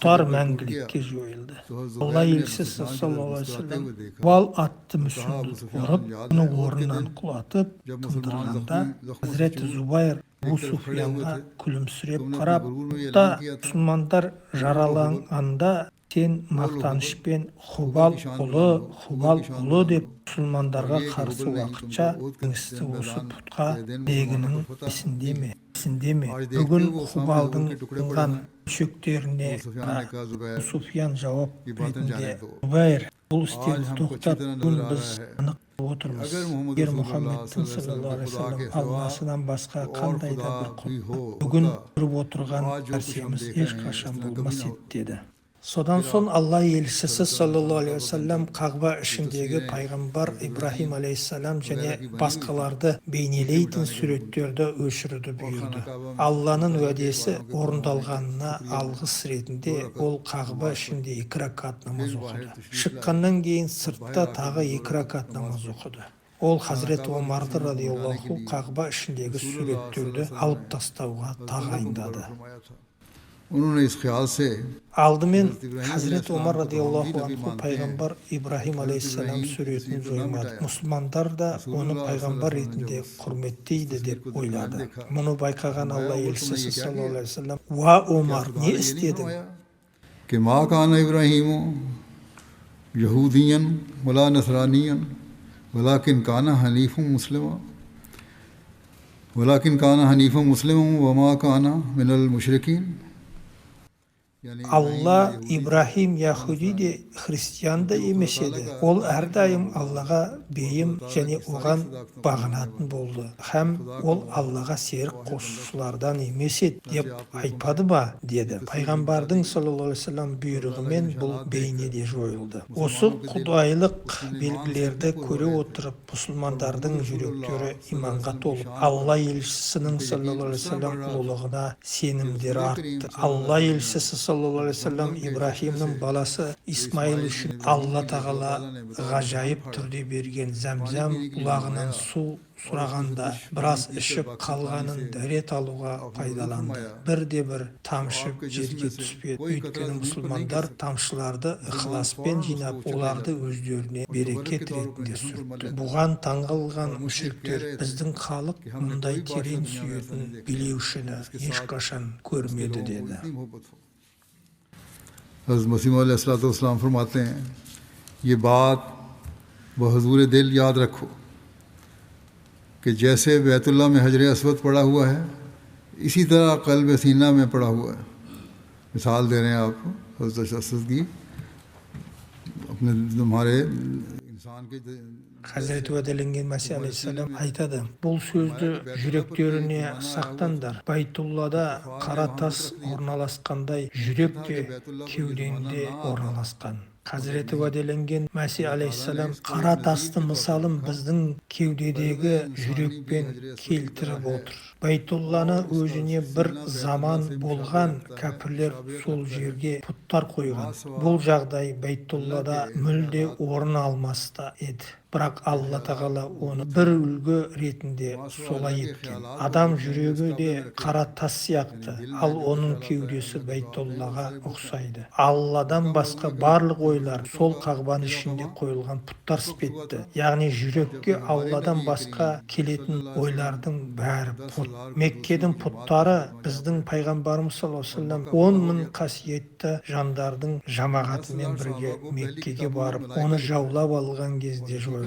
Бұлар мәңгілікке жойылды. Алла елшісі саллаллаху алейхи ва саллям Вал атты мүсінді ұрып, оны орнынан құлатып тындырғанда Хазіреті Зубайр Абу Суфиянға күлімсіреп қарап, бұлта мұсылмандар жараланғанда сен мақтанышпен Хубал ұлы деп мұсылмандарға қарсы уақытша жеңісті осы пұтқа дегінің есінде ме? Бүгін Хубалдың тұнған шөктеріне Абу Суфиян жауап ретінде Зубайр, бұл істерді тоқтат, бүгін біз анық отырмыз. Егер Мұхаммедтің саллаллаху алейхи ва саллям Алласынан басқа қандай да бір құт бүгін көріп отырған нәрсеміз ешқашан болмас еді деді. Содан соң Алла елшісі саллаллаху алейхи ва саллям Қағба ішіндегі пайғамбар Ибрахим алейхиссалам және басқаларды бейнелейтін суреттерді өшіруді бұйырды. Алланың уәдесі орындалғанына алғыс ретінде ол Қағба ішінде 2 ракат намаз оқыды. Шыққаннан кейін сыртта тағы 2 ракат намаз оқыды. Ол Хазіреті Омарды радиаллаху Қағба ішіндегі суреттерді алып тастауға тағайындады. Алдымен Хазіреті Омар радиаллаху анху пайғамбар Ибрахим алейхиссалам суретін жоймады. Мұсылмандар да оны пайғамбар ретінде құрметтейді деп ойлады. Мұны байқаған Алла елшісі саллаллаху алейхи ва саллям: "Уа Омар, не істедің?" कि माँ काना इब्राहिम यहूदियन वला नसरानियन वलाकिन काना हनीफुम मुस्लिम वमा काना मिनल मुशरिकीन Алла Ибрахим Яхуди де христиан да емес еді. Ол әрдайым Аллаға бейім және оған бағынатын болды. Һәм ол Аллаға серік қосушылардан емес еді деп айтпады ба, деді. Пайғамбардың саллаллаху алейхи ва саллям бұйрығымен бұл бейне де жойылды. Осы құдайлық белгілерді көре отырып, мұсылмандардың жүректері иманға толып, Алла елшісінің саллаллаху алейхи ва саллям ұлылығына сенімдері артты. Алла елшісі саллаллаху sallallahu aleyhi ve sellem İbrahim'in balası İsmail үшін Алла тағала ғажайып түрде берген зәмзәм бұлағынан су сұрағанда біраз ішіп қалғанын дәрет алуға пайдаланды. Бірде-бір тамшы жерге түспеді. Өйткені мұсылмандар тамшыларды ықыласпен жинап, оларды өздеріне берекет ретінде сүртті. Бұған таңғалған мүшриктер біздің халық мұндай терең сүйетін билеушіні ешқашан көрмеді деді. हज़रत मसीह अलैहिस्सलाम फरमाते हैं, ये बात बहज़ूर दिल याद रखो कि जैसे बैतुल्लाह में हजर अस्वद पड़ा हुआ है, इसी तरह क़ल्ब सीना में पड़ा हुआ है. मिसाल दे रहे हैं आपको हज़रत अस्वद की, अपने हमारे इंसान के Hazreti Vadelengen Mesih Aleyhisselam айтады, бұл сөзді жүректеріне сақтаңдар. Байтуллада қара тас орналасқандай, жүрек те кеудеңде орналасқан. Hazreti Vadelengen Mesih Aleyhisselam қара тасты мысалын біздің кеудедегі жүрекпен келтіріп отыр. Байтулланы өзіне бір заман болған кәпірлер сол жерге пұттар қойған. Бұл жағдай Байтуллада мүлде орын алмаста еді. Бірақ Алла тағала оны бір үлгі ретінде солай еткен. Адам жүрегі де қара тас сияқты, ал оның кеудесі Байтуллаға ұқсайды. Алладан басқа барлық ойлар сол қағбаның ішінде қойылған пұттар іспетті. Яғни жүрекке Алладан басқа келетін ойлардың бәрі пұт. Меккедің пұттары біздің пайғамбарымыз саллаллаху алейхи ва саллям 10 мың қасиетті жандардың жамағатымен бірге Меккеге барып, оны жаулап алған кезде жойылды.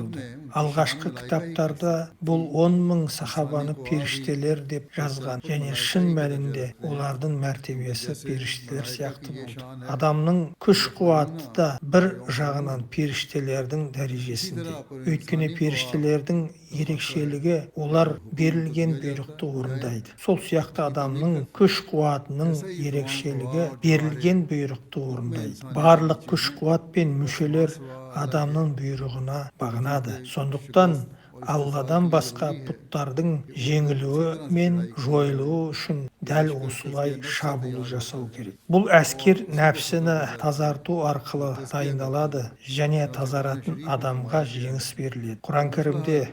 Алғашқы кітаптарда бұл 10 мың сахабаны періштелер деп жазған, және шын мәнінде олардың мәртебесі періштелер сияқты болды. Адамның күш қуаты да бір жағынан періштелердің дәрежесінде. Өйткені періштелердің ерекшелігі олар берілген бұйрықты орындайды. Сол сияқты адамның күш қуатының ерекшелігі берілген бұйрықты орындайды. Барлық күш қуат пен мүшелер адамның бұйрығына бағынады. Сондықтан Алладан басқа пұттардың жеңілуі мен жойылуы үшін дәл осылай шабуыл жасау керек. Бұл әскер нәпсіні тазарту арқылы дайындалады және тазаратын адамға жеңіс беріледі. Құран кәрімде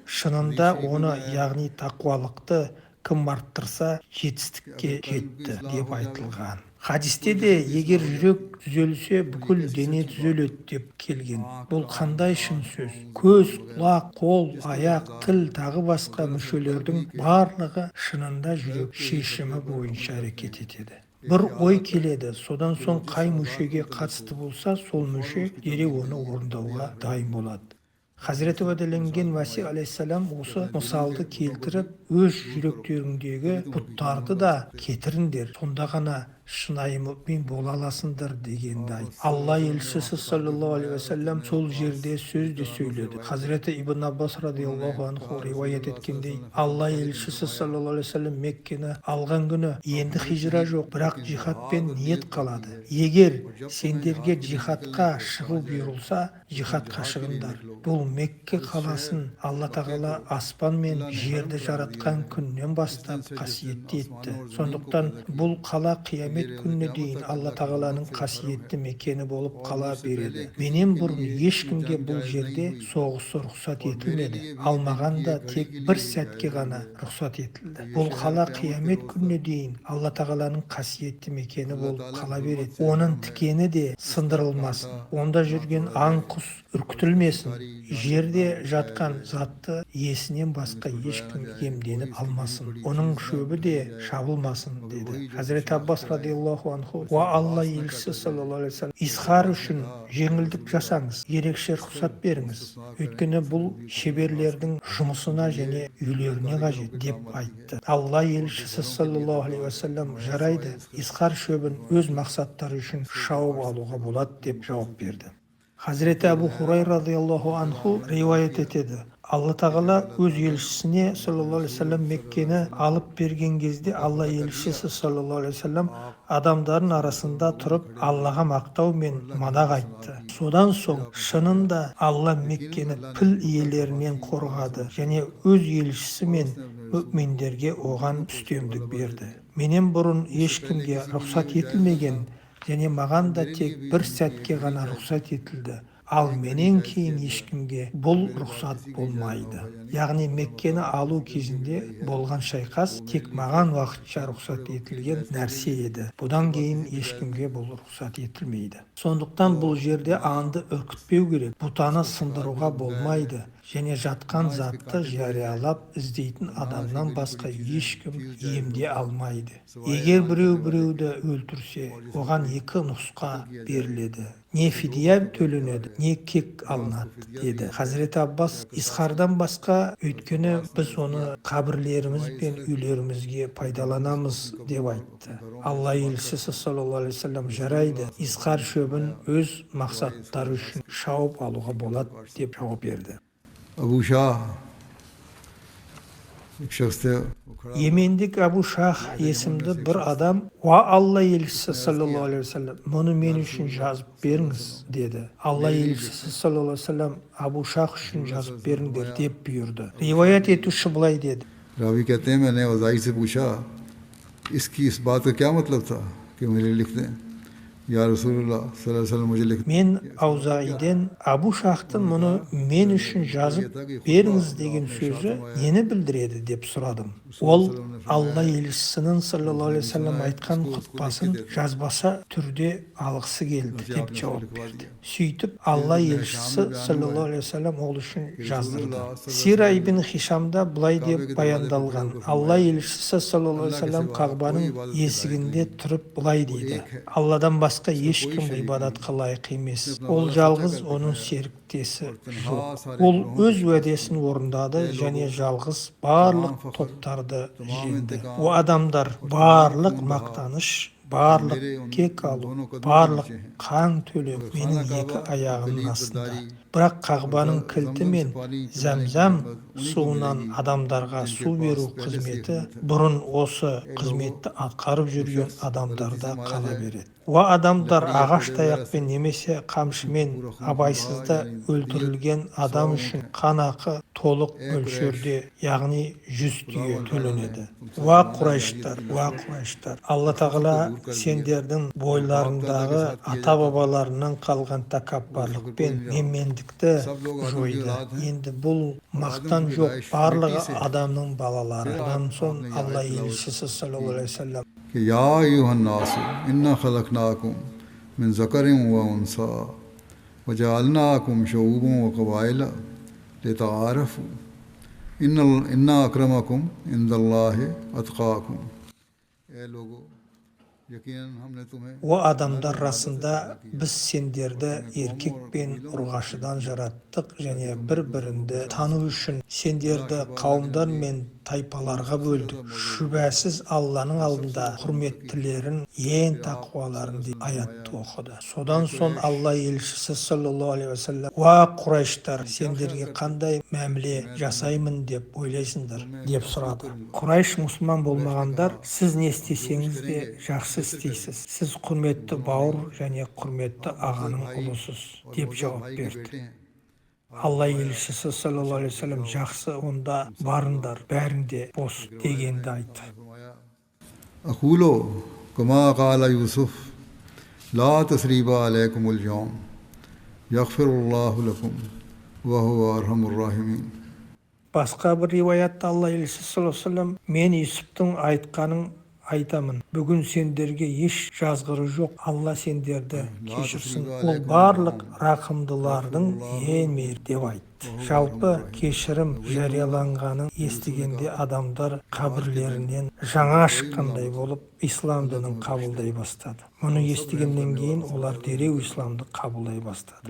шынында оны, яғни тақуалықты кім арттырса жетістікке жетті деп айтылған. Хадисте де егер жүрек түзелсе, бүкіл дене түзеледі деп келген. Бұл қандай шын сөз? Көз, құлақ, қол, аяқ, тіл тағы басқа мүшелердің барлығы шынында жүрек шешімі бойынша әрекет етеді. Бір ой келеді, содан соң қай мүшеге қатысты болса, сол мүше дереу оны орындауға дайын болады. Hazreti Vadelengen Mesih Aleyhisselam осы мысалды келтіріп, өз жүректеріңдегі пұттарды да кетіріңдер, сонда ғана шынайы мүмин бола аласыңдар дегенді айтты. Алла елшісі саллаллаху алейхи ва саллям сол жерде сөз де сөйледі. Hazreti Ibn Abbas радиаллаху анху риуаят еткендей, Алла елшісі саллаллаху алейхи ва саллям Меккені алған күні енді хижра жоқ, бірақ джихадпен ниет қалады. Егер сендерге джихадқа шығу бұйырылса, джихадқа шығыңдар. Бұл Мекке қаласын Алла тағала аспан мен жерді жаратқан күннен бастап қасиетті етті. Сондықтан бұл қала қиямет күніне дейін Алла тағаланың қасиетті мекені болып қала береді. Менен бұрын ешкімге бұл жерде соғысы рұқсат етілмеді. Алмаған да тек бір сәтке ғана рұқсат етілді. Бұл қала қиямет күніне дейін Алла тағаланың қасиетті мекені болып қала береді. Оның тікені де сындырылмасын. Онда жүрген аң құс үркітілмесін. Жерде жатқан затты иесінен басқа ешкім иемденіп алмасын. Оның шөбі де шабылмасын деді. Hazreti Abbas радиаллаху анху, уа Алла елшісі саллаллаху алейхи ва саллям, исхар үшін жеңілдік жасаңыз, ерекше рұқсат беріңіз. Өйткені бұл шеберлердің жұмысына және үйлеріне қажет деп айтты. Алла елшісі саллаллаху алейхи ва саллям, жарайды, исхар шөбін өз мақсаттары үшін шауып алуға болады деп жауап берді. Hazreti Abu Hurayra radıyallahu anhu rivayet etеді. Алла тағала өз елшісіне саллаллаху алейхи ва саллям Меккені алып берген кезде Алла елшісі саллаллаху алейхи ва саллям адамдардың арасында тұрып Аллаға мақтау мен мадақ айтты. Содан соң шынында Алла Меккені піл иелерінен қорғады және өз елшісі мен мүминдерге оған үстемдік берді. Менен бұрын ешкімге рұқсат етілмеген, және маған да тек бір сәтке ғана рұқсат етілді. Ал менен кейін ешкімге бұл рұқсат болмайды. Яғни Меккені алу кезінде болған шайқас тек маған уақытша рұқсат етілген нәрсе еді. Бұдан кейін ешкімге бұл рұқсат етілмейді. Сондықтан бұл жерде аңды үркітпеу керек. Бұтаны сындыруға болмайды. Және жатқан затты жариялап іздейтін адамнан басқа ешкім емде алмайды. Егер біреуді өлтірсе, оған екі нұсқа беріледі. Не фидия төленеді, не кек алынады, деді Хазіреті Аббас. Исхардан басқа, өйткені біз оны қабірлеріміз бен үйлерімізге пайдаланамыз деп айтты. Алла елшісі саллаллаху алейхи вассалам, жарайды, исхар шөбін өз мақсаттары үшін шауып алуға болады деп жауап берді. अबू शाह एक शख्स थे। Йемендік Абу Шах есімді бір адам, «Уа Алла елшісі саллаллаху алейхи вассалам, мұны мен үшін жазып беріңіз», деді. Алла елшісі саллаллаху алейхи вассалам, Абу Шах үшін жазып беріңдер деп бұйырды. Риваят етуші былай деді. रावी कहते हैं मैंने वज़ाई से पूछा इसकी इस बात का क्या मतलब था कि मुझे लिख दें या रसूलुल्लाह सल्लल्लाहु अलैहि वसल्लम मुझे लिख दें। Мен Аузаиден Абу Шахтың мұны мен үшін жазып беріңіз деген сөзі нені білдіреді деп сұрадым. Ол Алла елшісінің саллаллаху алейхи вассалам айтқан құтпасын жазбаша түрде алғысы келді деп жауап берді. Сөйтіп Алла елшісі саллаллаху алейхи вассалам ол үшін жаздырды. Сира ибн Хишамда былай деп баяндалған. Алла елшісі саллаллаху алейхи вассалам Қағбаның есігінде тұрып былай дейді: Алладан басқа ешкім ғибадатқа лайық емес. Ол жалғыз, оның серіктесі жоқ. Ол өз уәдесін орындады және жалғыз барлық топтарды жеңді. О адамдар, барлық мақтаныш, барлық кек алу, барлық қан төлеу менің екі аяғымның астында. Бірақ Қағбаның кілті мен Зәмзәм суынан адамдарға су беру қызметі бұрын осы қызметті атқарып жүрген адамдарда қала береді. Уа адамдар, ағаш таяқпен немесе қамшымен абайсызда өлтірілген адам үшін қанақы толық мөлшерде, яғни 100 түйе төленеді. Уа Құрайштар, Алла тағала сендердің бойларындағы ата-бабаларынан қалған тәкаппарлық пен менмендікті жойды. Енді бұл мақтан жоқ, барлығы адамның балалары. Одан соң Алла елшісі саллаллаху алейхи вассалам: या अय्युहन्नासु इन्ना खलक़नाकुम मिन ज़करिन व उन्सा व जअलनाकुम शुऊबन व क़बाइला लितआरफू इन्ना अक्रमकुम इन्दल्लाहि अत्क़ाकुम। ए लोगो, यकीनन हमने तुम्हें О адамдар, расында біз сендерді еркек пен ұрғашыдан жараттық және бір-бірінді тану үшін сендерді қауымдар мен тайпаларға бөлдік. Шүбәсіз Алланың алдында құрметтілерін, ең тақуаларын деп аятты оқыды. Содан соң Алла елшісі саллаллаху алейхи вассалам: Уа Құрайштар, сендерге қандай мәміле жасаймын деп ойлайсыңдар деп сұрады. Құрайш мұсылман болмағандар: сіз не істесеңіз де жақсы істейсіз. Сіз құрметті бауыр және құрметті ағаның ұлысыз деп жауап берді. Алла елшісі саллаллаху алейхи вассалам: жақсы, онда барыңдар, бәрінде бос дегенді айтты. अक़ूलो कमा क़ाल यूसुफ़ ला तस्रीबा अलैकुमुल यौम यग़फ़िरुल्लाहु लकुम व हुवा अर्हमुर राहिमीन। Басқа бір риwаятта Алла елшісі саллаллаху алейхи вассалам: мен Юсуптың айтқанын айтамын. Бүгін сендерге еш жазғыры жоқ. Алла сендерді кешірсін. Ол барлық рақымдылардың ең мейірбан деп айтты. Жалпы кешірім жарияланғанын естігенде адамдар қабірлерінен жаңа шыққандай болып ислам дінін қабылдай бастады. Мұны естігеннен кейін олар дереу исламды қабылдай бастады.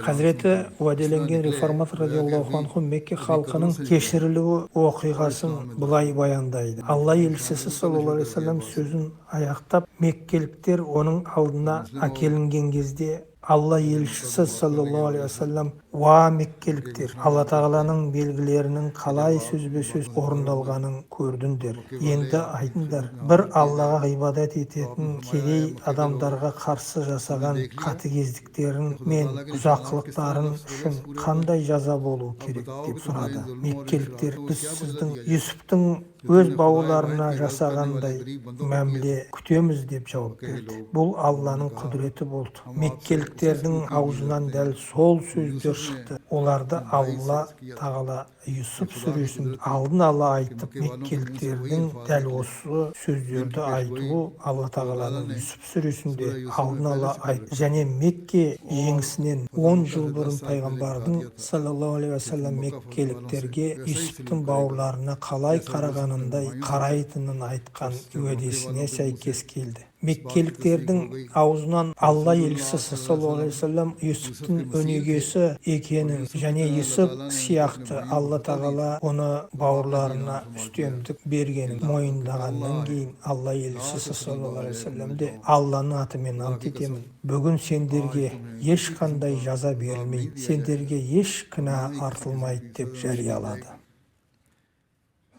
Хазіреті уәделенген реформатор радиаллаху анху Мекке халқының кешірілуі оқиғасын былай баяндайды. Алла елшісі саллаллаху алейхи вассалам сөзін аяқтап, меккеліктер оның алдына әкелінген кезде Алла елшісі саллаллаху алейхи вассалам: Ва Меккеліктер, Алла Тағаланың белгілерінің қалай сөзбе-сөз орындалғанын көрдіңдер. Енді айтыңдар, бір Аллаға ғибадат ететін кедей адамдарға қарсы жасаған қатыгездіктерін мен бұзақылықтарын үшін қандай жаза болу керек деп сұрады. Меккеліктер, біз сіздің Юсуптың өз бауырларына жасағандай мәміле күтеміз деп жауап берді. Бұл Алланың құдіреті болды. Меккеліктердің аузынан дәл сол сөздер шықты. Оларды Алла Тағала Юсуп сүресін алдын ала айтып, меккеліктердің дәл осы сөздерді айтуы Алла Тағаланың Юсуп сүресінде алдын ала айтты. Және Мекке жеңісінен 10 жыл бұрын пайғамбардың саллаллаху алейхи уассалам меккеліктерге Юсуптың бауырларына қалай қарағанындай қарайтынын айтқан уәдесіне сәйкес келді. Меккеліктердің аузынан Алла елшісі саллаллаху алейхи уассалам Юсуптың өнегесі екенін және Юсуп сияқты Алла Тағала оны бауырларына үстемдік бергенін мойындағаннан кейін Алла елшісі саллаллаху алейхи уассалам де Алланың атымен ант етемін, бүгін сендерге ешқандай жаза берілмейді, сендерге еш кінә артылмайды деп жариялады.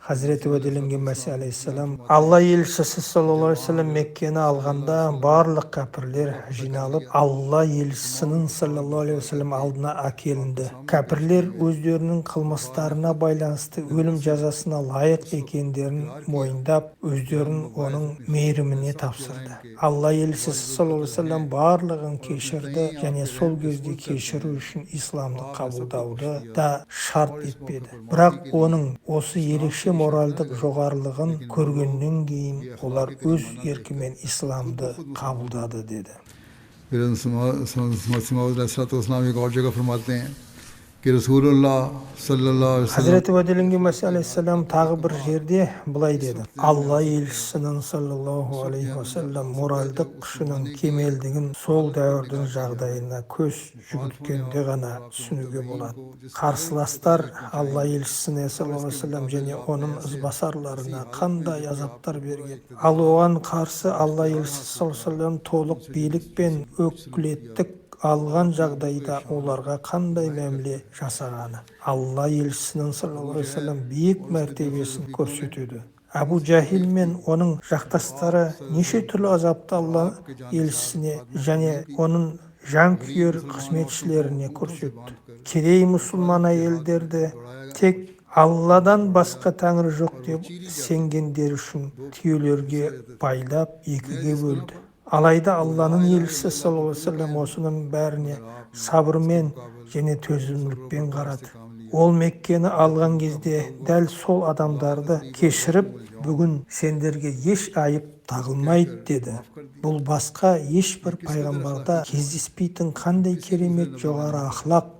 Хазіреті уәделенген Мәсih алейхиссалам Алла елшісі саллаллаху алейхи уассалам Меккені алғанда барлық кәпірлер жиналып Алла елшісінің саллаллаху алейхи уассалам алдына әкелінді. Кәпірлер өздерінің қылмыстарына байланысты өлім жазасына лайық екендерін мойындап, өздерін оның мейіріміне тапсырды. Алла елшісі саллаллаху алейхи уассалам барлығын кешірді және сол кезде кешіру үшін исламды қабылдауды да шарт етпеді. Бірақ оның осы ерекше моральдық жоғарылығын көргеннен кейін олар өз еркімен исламды қабылдады деді. Хазіреті уәделенген Мәсih алейхиссалам тағы бір жерде былай деді: Алла елшісінің саллаллаху алейхи уассалам моральдық күшінің кемелдігін сол дәуірдің жағдайына көз жүгірткенде ғана түсінуге болады. Қарсыластар Алла елшісіне саллаллаху алейхи уассалам және оның ізбасарларына қандай азаптар берген, ал оған қарсы Алла елшісі саллаллаху алейхи уассалам толық билік пен өкілеттік алған жағдайда оларға қандай мәміле жасағаны Алла елшісінің саллаллаху алейхи уассалам биік мәртебесін көрсетеді. Абу Жахил мен оның жақтастары неше түрлі азапты Алла елшісіне және оның жанкүйер қызметшілеріне көрсетті. Кедей мұсылман әйелдерді тек Алладан басқа тәңір жоқ деп сенгендер үшін түйелерге байлап екіге бөлді. Алайда Алланың елшісі саллаллаху алейхи уассалам осының бәріне сабырмен және төзімділікпен қарады. Ол Меккені алған кезде дәл сол адамдарды кешіріп, бүгін сендерге еш айып тағылмайды деді. Бұл басқа ешбір пайғамбарда кездеспейтін қандай керемет жоғары ақылақ.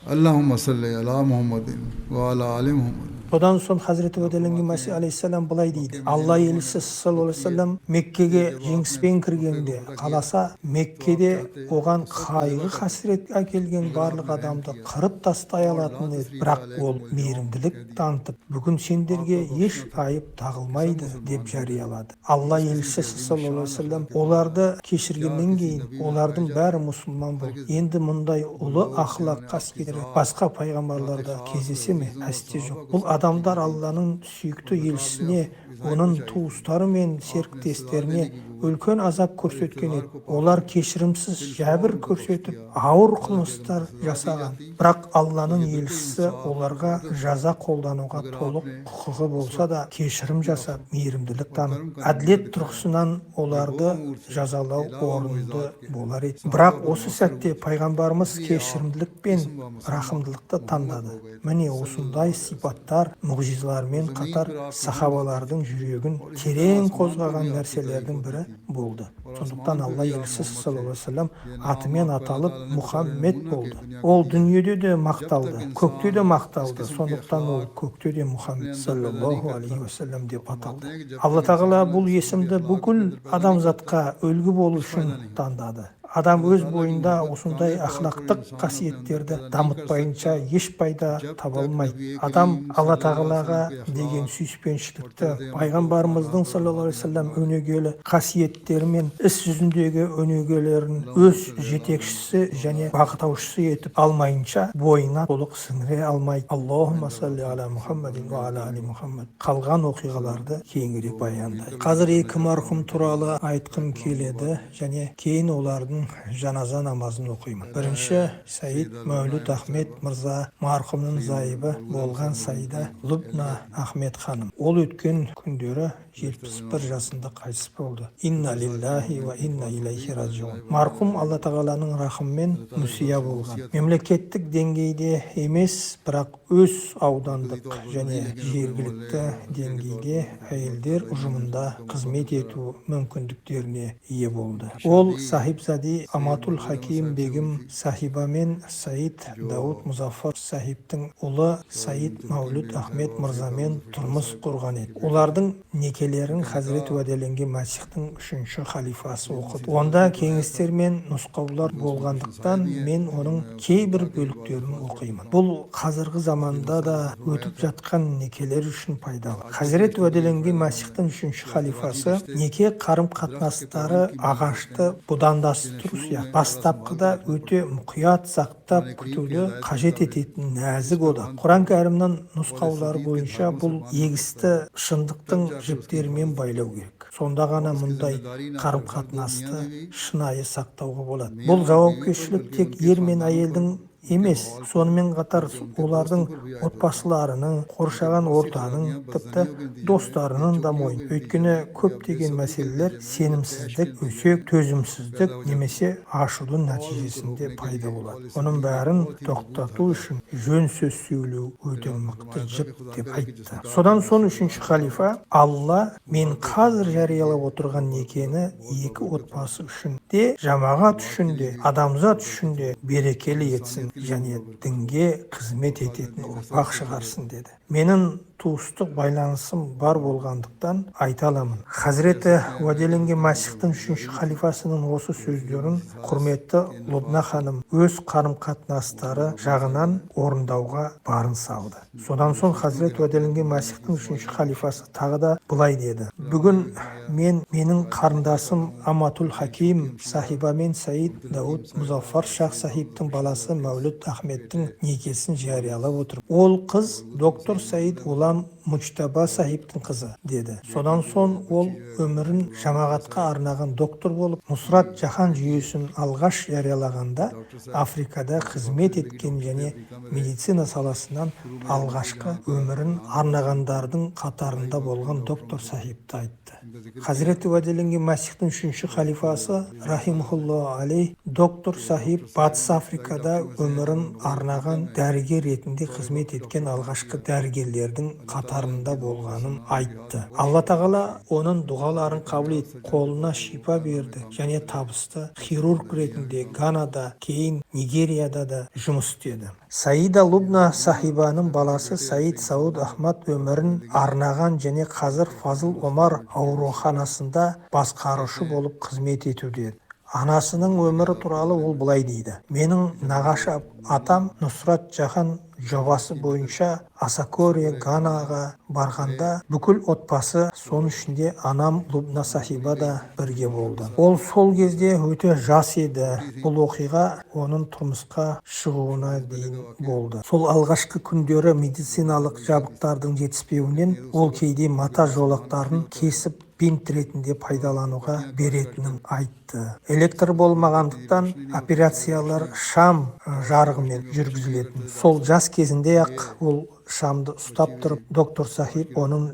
Аллахумма салли ала Мухаммадин ва ала али Мухаммад. Одан соң Хазіреті уәделенген Мәсih алейхиссалам былай дейді: Алла елшісі саллаллаху алейхи уассалам Меккеге жеңіспен кіргенде қаласа, Меккеде оған қайғы қасірет әкелген барлық адамды қырып тастай алатын еді. Бірақ ол мейірімділік танытып, бүгін сендерге еш айып тағылмайды деп жариялады. Алла елшісі саллаллаху алейхи уассалам оларды кешіргеннен кейін олардың бәрі мұсылман болды. Енді мұндай ұлы ақылақ қасиеттері басқа пайғамбарларда кездесе ме? Әсте жоқ. Бұл адамдар Алланың сүйікті елшісіне, оның туыстары мен серіктестеріне үлкен азап көрсеткен еді. Олар кешірімсіз жәбір көрсетіп, ауыр қылмыстар жасаған. Бірақ Алланың елшісі оларға жаза қолдануға толық құқығы болса да кешірім жасап, мейірімділік танып, әділет тұрғысынан оларды жазалау орынды болар еді. Бірақ осы сәтте пайғамбарымыз кешірімділік пен рахымдылықты таңдады. Міне осындай сипаттар мұғжизалармен қатар сахабалардың жүрегін терең қозғаған нәрселердің бірі болды. Сондықтан Алла елшісі саллаллаху алейхи уассалам атымен аталып Мұхаммед болды. Ол дүниеде де мақталды, көкте де мақталды. Сондықтан ол көкте де Мұхаммед саллаллаху алейхи уассалам деп аталды. Алла Тағала бұл есімді бүкіл адамзатқа үлгі болу үшін таңдады. Адам өз бойында осындай ақлақтық қасиеттерді дамытпайынша еш пайда таба алмайды. Адам Алла тағалаға деген сүйіспеншілікті пайғамбарымыздың саллаллаху алейхи вассалам өнегелі қасиеттері мен іс жүзіндегі өнегелерін өз жетекшісі және бағыттаушысы етіп алмайынша бойына толық сіңіре алмайды. Аллахумма салли аля Мұхаммадин ва аля али Мұхаммад. Қалған оқиғаларды кейінірек баяндайды. Қазір екі марқұм туралы айтқым келеді және кейін олардың жаназа намазын оқимын. Бірінші, Саид Мәуліт Ахмет мырза марқұмның зайыбы болған Саида Лубна Ахмет ханым. Ол өткен күндері 71 жасында қайтыс болды. Инна лиллахи ва инна илайхи раджиун. Марқұм Алла тағаланың рахымымен мүсия болған. Мемлекеттік деңгейде емес, бірақ өз аудандық және жергілікті деңгейде әйелдер ұжымында қызмет ету мүмкіндіктеріне ие болды. Ол сахибзади Аматул Хаким бегім сахиба мен Саид Дауд Музафар сахибтің ұлы Саид Мәуліт Ахмет мырзамен тұрмыс құрған еді. Олардың некелерін Хазірет уәделенген Масихтың 3-ші халифасы оқыды. Онда кеңестер мен нұсқаулар болғандықтан мен оның кейбір бөліктерін оқимын. Бұл қазіргі заманда да өтіп жатқан некелер үшін пайдалы. Хазірет уәделенген Масихтың 3-ші халифасы неке қарым-қатынастары ағашты будандастыру сияқты бастапқыда өте мұқият сақтап күтуді қажет ететін нәзік одақ. Құран кәрімнің нұсқаулары бойынша бұл егісті шындықтың жіптерімен байлау керек. Сонда ғана мұндай қарым-қатынасты шынайы сақтауға болады. Бұл жауапкершілік тек ер мен әйелдің емес, сонымен қатар олардың отбасыларының, қоршаған ортаның, тіпті достарының да мойны. Өйткені көптеген мәселелер сенімсіздік, өсек, төзімсіздік немесе ашудың нәтижесінде пайда болады. Оның бәрін тоқтату үшін жөн сөз сөйлеу өте мықты жіп деп айтты. Содан соң 3-ші халифа Алла мен қазір жариялап отырған некені екі отбасы үшін де, жамағат үшін де, адамзат үшін де берекелі етсін және дінге қызмет ететін ұрпақ шығарсын деді. Менің туыстық байланысым бар болғандықтан айта аламын. Хазіреті уәделенген Масихтың 3-ші халифасының осы сөздерін құрметті Лубна ханым өз қарым-қатынастары жағынан орындауға барын салды. Содан соң Хазірет уәделенген Масихтың 3-ші халифасы тағы да былай деді. Бүгін менің қарындасым Аматул Хаким сахиба мен Саид Дауд Музафар Шах сахибтің баласы Мәуліт Ахметтің некесін жариялап отыр. Ол қыз доктор Саид Улам Мучтаба сахибтің қызы деді. Содан соң ол өмірін жамағатқа арнаған доктор болып, Нусрат жаһан жүйесін алғаш жариялағанда Африкада қызмет еткен және медицина саласынан алғашқы өмірін арнағандардың қатарында болған доктор сахибті айтты. Хазіреті уәделенген Масихтың 3-ші халифасы рахимахуллаху алейх доктор сахиб Батыс Африкада өмірін арнаған дәрігер ретінде қызмет еткен алғашқы дәрігерлердің қатарында болғанын айтты. Алла тағала оның дұғаларын қабыл етіп, қолына шипа берді және табысты хирург ретінде Ганада, кейін Нигерияда да жұмыс істеді. Саида Лубна сахибаның баласы Саид Сауд Ахмад өмірін арнаған және қазір Фазыл Омар ауруханасында басқарушы болып қызмет етуде. Анасының өмірі туралы ол былай дейді. Менің нағашы атам Нусрат жаһан жобасы бойынша Асакория, Ганаға барғанда бүкіл отбасы, соның ішінде анам Лубна сахиба да бірге болды. Ол сол кезде өте жас еді. Бұл оқиға оның тұрмысқа шығуына дейін болды. Сол алғашқы күндері медициналық жабдықтардың жетіспеуінен ол кейде мата жолақтарын кесіп бинт ретінде пайдалануға беретінін айтты. Электр болмағандықтан операциялар шам жарығымен жүргізілетін. Сол жас кезінде-ақ ол шамды ұстап тұрып, доктор сахиб оның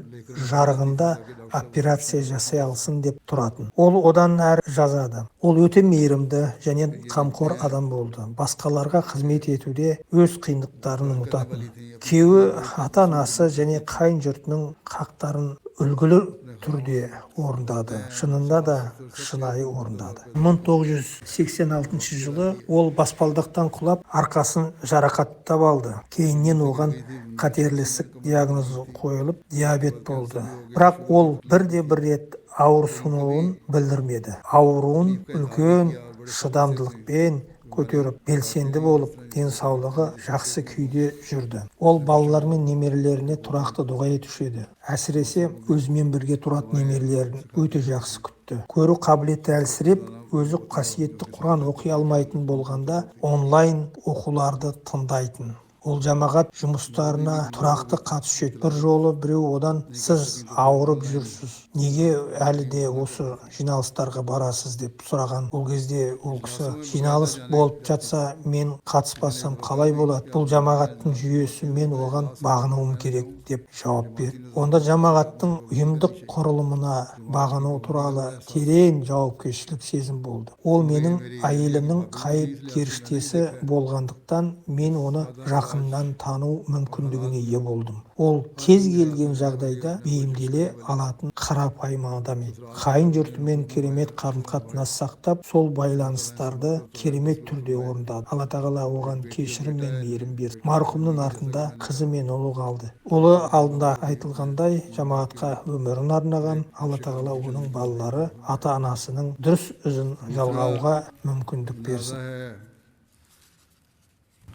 жарығында операция жасай алсын деп тұратын. Ол одан әрі жазады. Ол өте мейірімді және қамқор адам болды. Басқаларға қызмет етуде өз қиындықтарын ұмытатын. Күйеуі, ата-анасы және қайын жұртының хақтарын үлгілі түрде орындады. Шынында да шынайы орындады. 1986 жылы ол баспалдақтан құлап, арқасын жарақаттап алды. Кейіннен оған қатерлі ісік диагнозы қойылып, диабет болды. Бірақ ол бірде-бір рет ауырсынуын білдірмеді. Ауруын үлкен шыдамдылықпен көтеріп, белсенді болып, денсаулығы жақсы күйде жүрді. Ол балалар мен немерелеріне тұрақты дұға етуші еді. Әсіресе өзімен бірге тұратын немерелерін өте жақсы күтті. Көру қабілеті әлсіреп, өзі қасиетті Құран оқи алмайтын болғанда онлайн оқуларды тыңдайтын. Ол жамағат жұмыстарына тұрақты қатысушы еді. Бір жолы біреу одан: "Сіз ауырып жүрсіз, неге әлі де осы жиналыстарға барасыз?" деп сұраған. Ол кезде ол кісі: "Жиналыс болып жатса, мен қатыспасам қалай болады? Бұл жамағаттың жүйесі, мен оған бағынуым керек" деп жауап берді. Онда жамағаттың ұйымдық құрылымына бағыну туралы терең жауапкершілік сезім болды. Ол менің әйелімнің ғайып періштесі болғандықтан мен оны жақыннан тану мүмкіндігіне ие болдым. Ол кез келген жағдайда бейімделе алатын қарапайым адам еді. Қайын жұртымен керемет қарым-қатынас сақтап, сол байланыстарды керемет түрде орындады. Алла тағала оған кешірім мен мейірім берді. Марқұмның артында қызы мен ұлы қалды. Ұлы алдында айтылғандай жамағатқа өмірін арнаған. Алла тағала оның балалары ата-анасының дұрыс ізін жалғауға мүмкіндік берсін.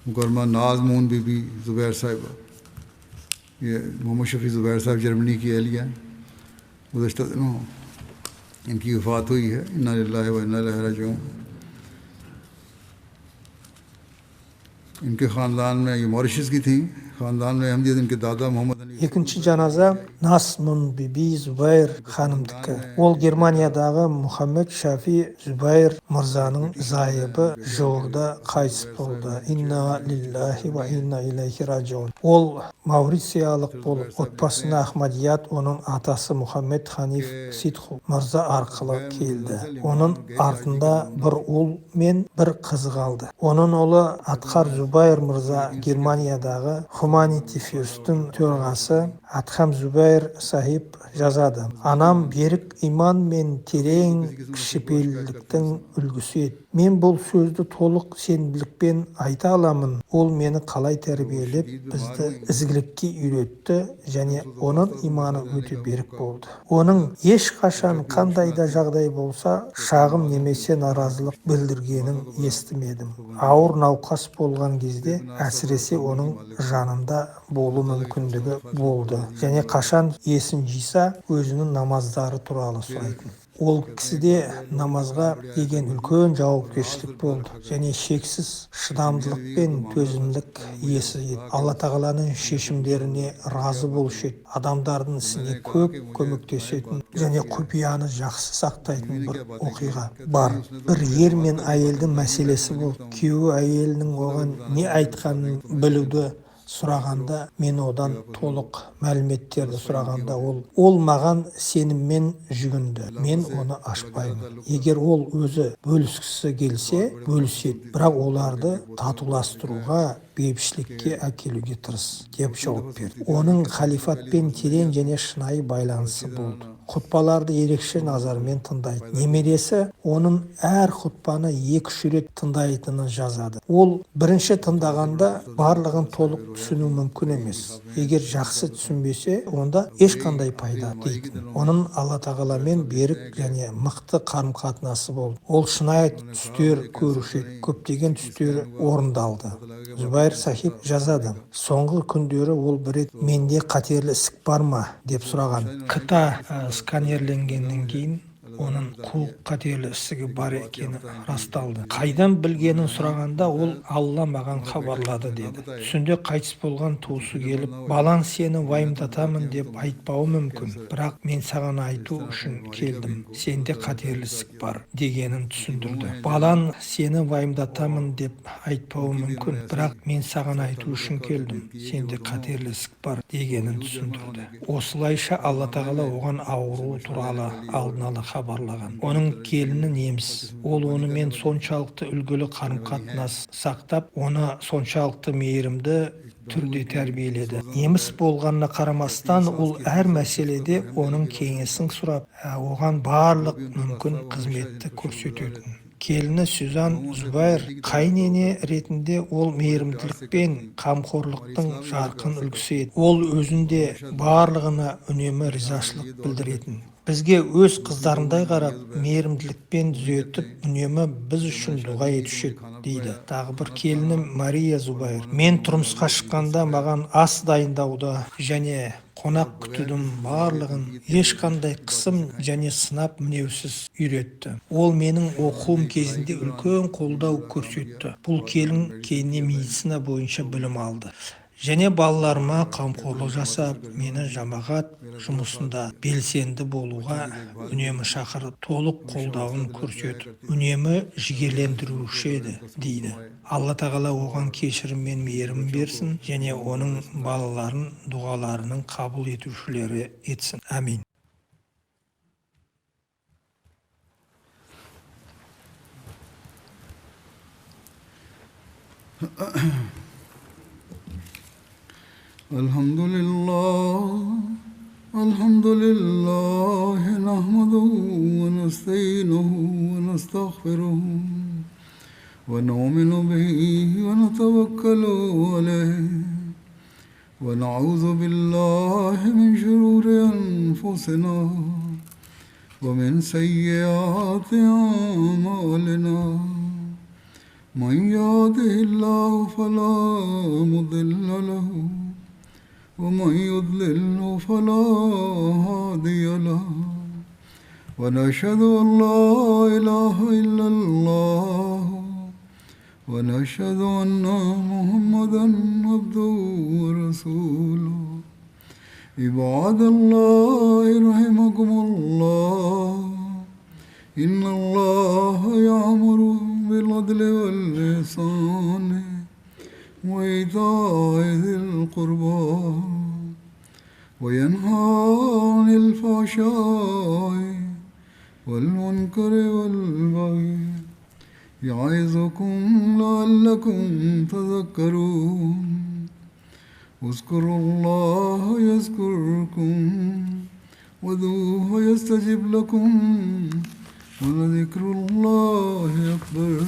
मुकरमा नाज़मून बीबी ज़ुबैर साहिबा, ये मोहम्मद शफी ज़ुबैर साहब जर्मनी की एहलिया हैं। गुज़श्ता दिनों इनकी वफ़ात हुई है। इन्ना लिल्लाहि व इन्ना इलैहि राजिऊन। इनके ख़ानदान में, ये मॉरिशस की थी, ख़ानदान में अहमदियत इनके दादा मोहम्मद अली। Екінші жаназа Насмун биби Зубайр ханымдікі. Ол Германиядағы Мұхаммед Шафи Зубайр мырзаның зайыбы жуырда қайтыс болды. Инна лиллахи ва инна илайхи раджиун. Ол маурисиялық болып, отбасына Ахмадият, оның атасы Мұхаммед Ханиф Сидху мырза арқылы келді. Оның артында бір ұл мен бір қыз қалды. Оның ұлы Атқар Зубайр мырза Германиядағы Humanity First'ің төрағасы Атхам Зубайр сахиб жазады: "Анам берік иман мен терең кішіпейілдіктің үлгісі еді. Мен бұл сөзді толық сенімділікпен айта аламын. Ол мені қалай тәрбиелеп, бізді ізгілікке үйретті, және оның иманы өте берік болды. Оның ешқашан қандай да жағдай болса, шағым немесе наразылық білдіргенін естімедім. Ауыр науқас болған кезде әсіресе оның жанында болу мүмкіндігі болды, және қашан есін жиса, өзінің намаздары туралы сұрайтын. Ол кісіде намазға деген үлкен жауапкершілік болды, және шексіз шыдамдылық пен төзімділік иесі еді. Алла тағаланың шешімдеріне разы болушы еді. Адамдардың ісіне көп көмектесетін және құпияны жақсы сақтайтын бір оқиға бар. Бір ер мен әйелдің мәселесі болды. Күйеуі әйелінің оған не айтқанын білуді сұрағанда, мен одан толық мәліметтерді сұрағанда, ол маған сеніммен жүгінді. Мен оны ашпаймын. Егер ол өзі бөліскісі келсе, бөліседі, бірақ оларды татуластыруға, бейбітшілікке әкелуге тырыс, деп жауап берді. Оның халифатпен терең және шынайы байланысы болды. Құтпаларды ерекше назармен тыңдайды. Немересі оның әр құтпаны 2-3 рет тыңдайтынын жазады. Ол бірінші тыңдағанда барлығын толық түсіну мүмкін емес. Егер жақсы түсінбесе, онда ешқандай пайда дейтін. Оның Алла тағаламен берік және мықты қарым-қатынасы болды. Ол шынайы түстер көруші, көптеген түстері орындалды. Зубайр сахиб жазады: "Соңғы күндері ол бір рет менде қатерлі ісік бар ма деп сұраған. КТ сканерленгеннен кейін оның қуық қатерлі ісігі бар екені расталды. Қайдан білгенін сұрағанда, ол Алла маған хабарлады деді. Түсінде қайтыс болған туысы келіп, балаң сені уайымдатамын деп айтпауы мүмкін, бірақ мен саған айту үшін келдім, сенде қатерлі ісік бар дегенін түсіндірді. Балаң сені уайымдатамын деп айтпауы мүмкін, бірақ мен саған айту үшін келдім, сенде қатерлі ісік бар дегенін түсіндірді. Осылайша Алла тағала оған ауыру туралы алдын ала хабарлаған. Оның келіні неміс. Ол онымен соншалықты үлгілі қарым-қатынас сақтап, оны соншалықты мейірімді түрде тәрбиеледі. Неміс болғанына қарамастан, ол әр мәселеде оның кеңесін сұрап, оған барлық мүмкін қызметті көрсететін. Келіні Сюзан Зубайр қайнене ретінде ол мейірімділік пен қамқорлықтың жарқын үлгісі еді. Ол өзінде барлығына үнемі ризашылық білдіретін. бізге өз қыздарындай қарап, мейірімділікпен түзетіп, үнемі біз үшін дұға етуші еді, дейді. Тағы бір келіні Мария Зубайр. Мен тұрмысқа шыққанда маған ас дайындауды және қонақ күтудің барлығын ешқандай қысым және сынап мінеусіз үйретті. Ол менің оқуым кезінде үлкен қолдау көрсетті. Бұл келін кейіннен медицина бойынша білім алды. Және балаларыма қамқорлық жасап, мені жамағат жұмысында белсенді болуға үнемі шақырып, толық қолдауын көрсетіп, үнемі жігерлендіруші еді, дейді. Алла тағала оған кешірім мен мейірім берсін және оның балаларын дұғаларының қабыл етушілері етсін. Амин. الحمد لله نحمده ونستعينه ونستغفره ونؤمن به ونتوكل عليه ونعوذ بالله من شرور أنفسنا ومن سيئات أعمالنا من يهده الله فلا مضل له ومن يضلل فلا هادي له ونشهد أن لا إله إلا الله ونشهد أن محمدا عبده ورسوله عباد الله رحمكم الله إن الله يأمر بالعدل والإحسان وإيتاء ذي القربى وينهى عن الفحشاء والمنكر والبغي يعظكم لعلكم تذكرون اذكروا الله يذكركم وادعوه يستجب لكم ولذكر الله أكبر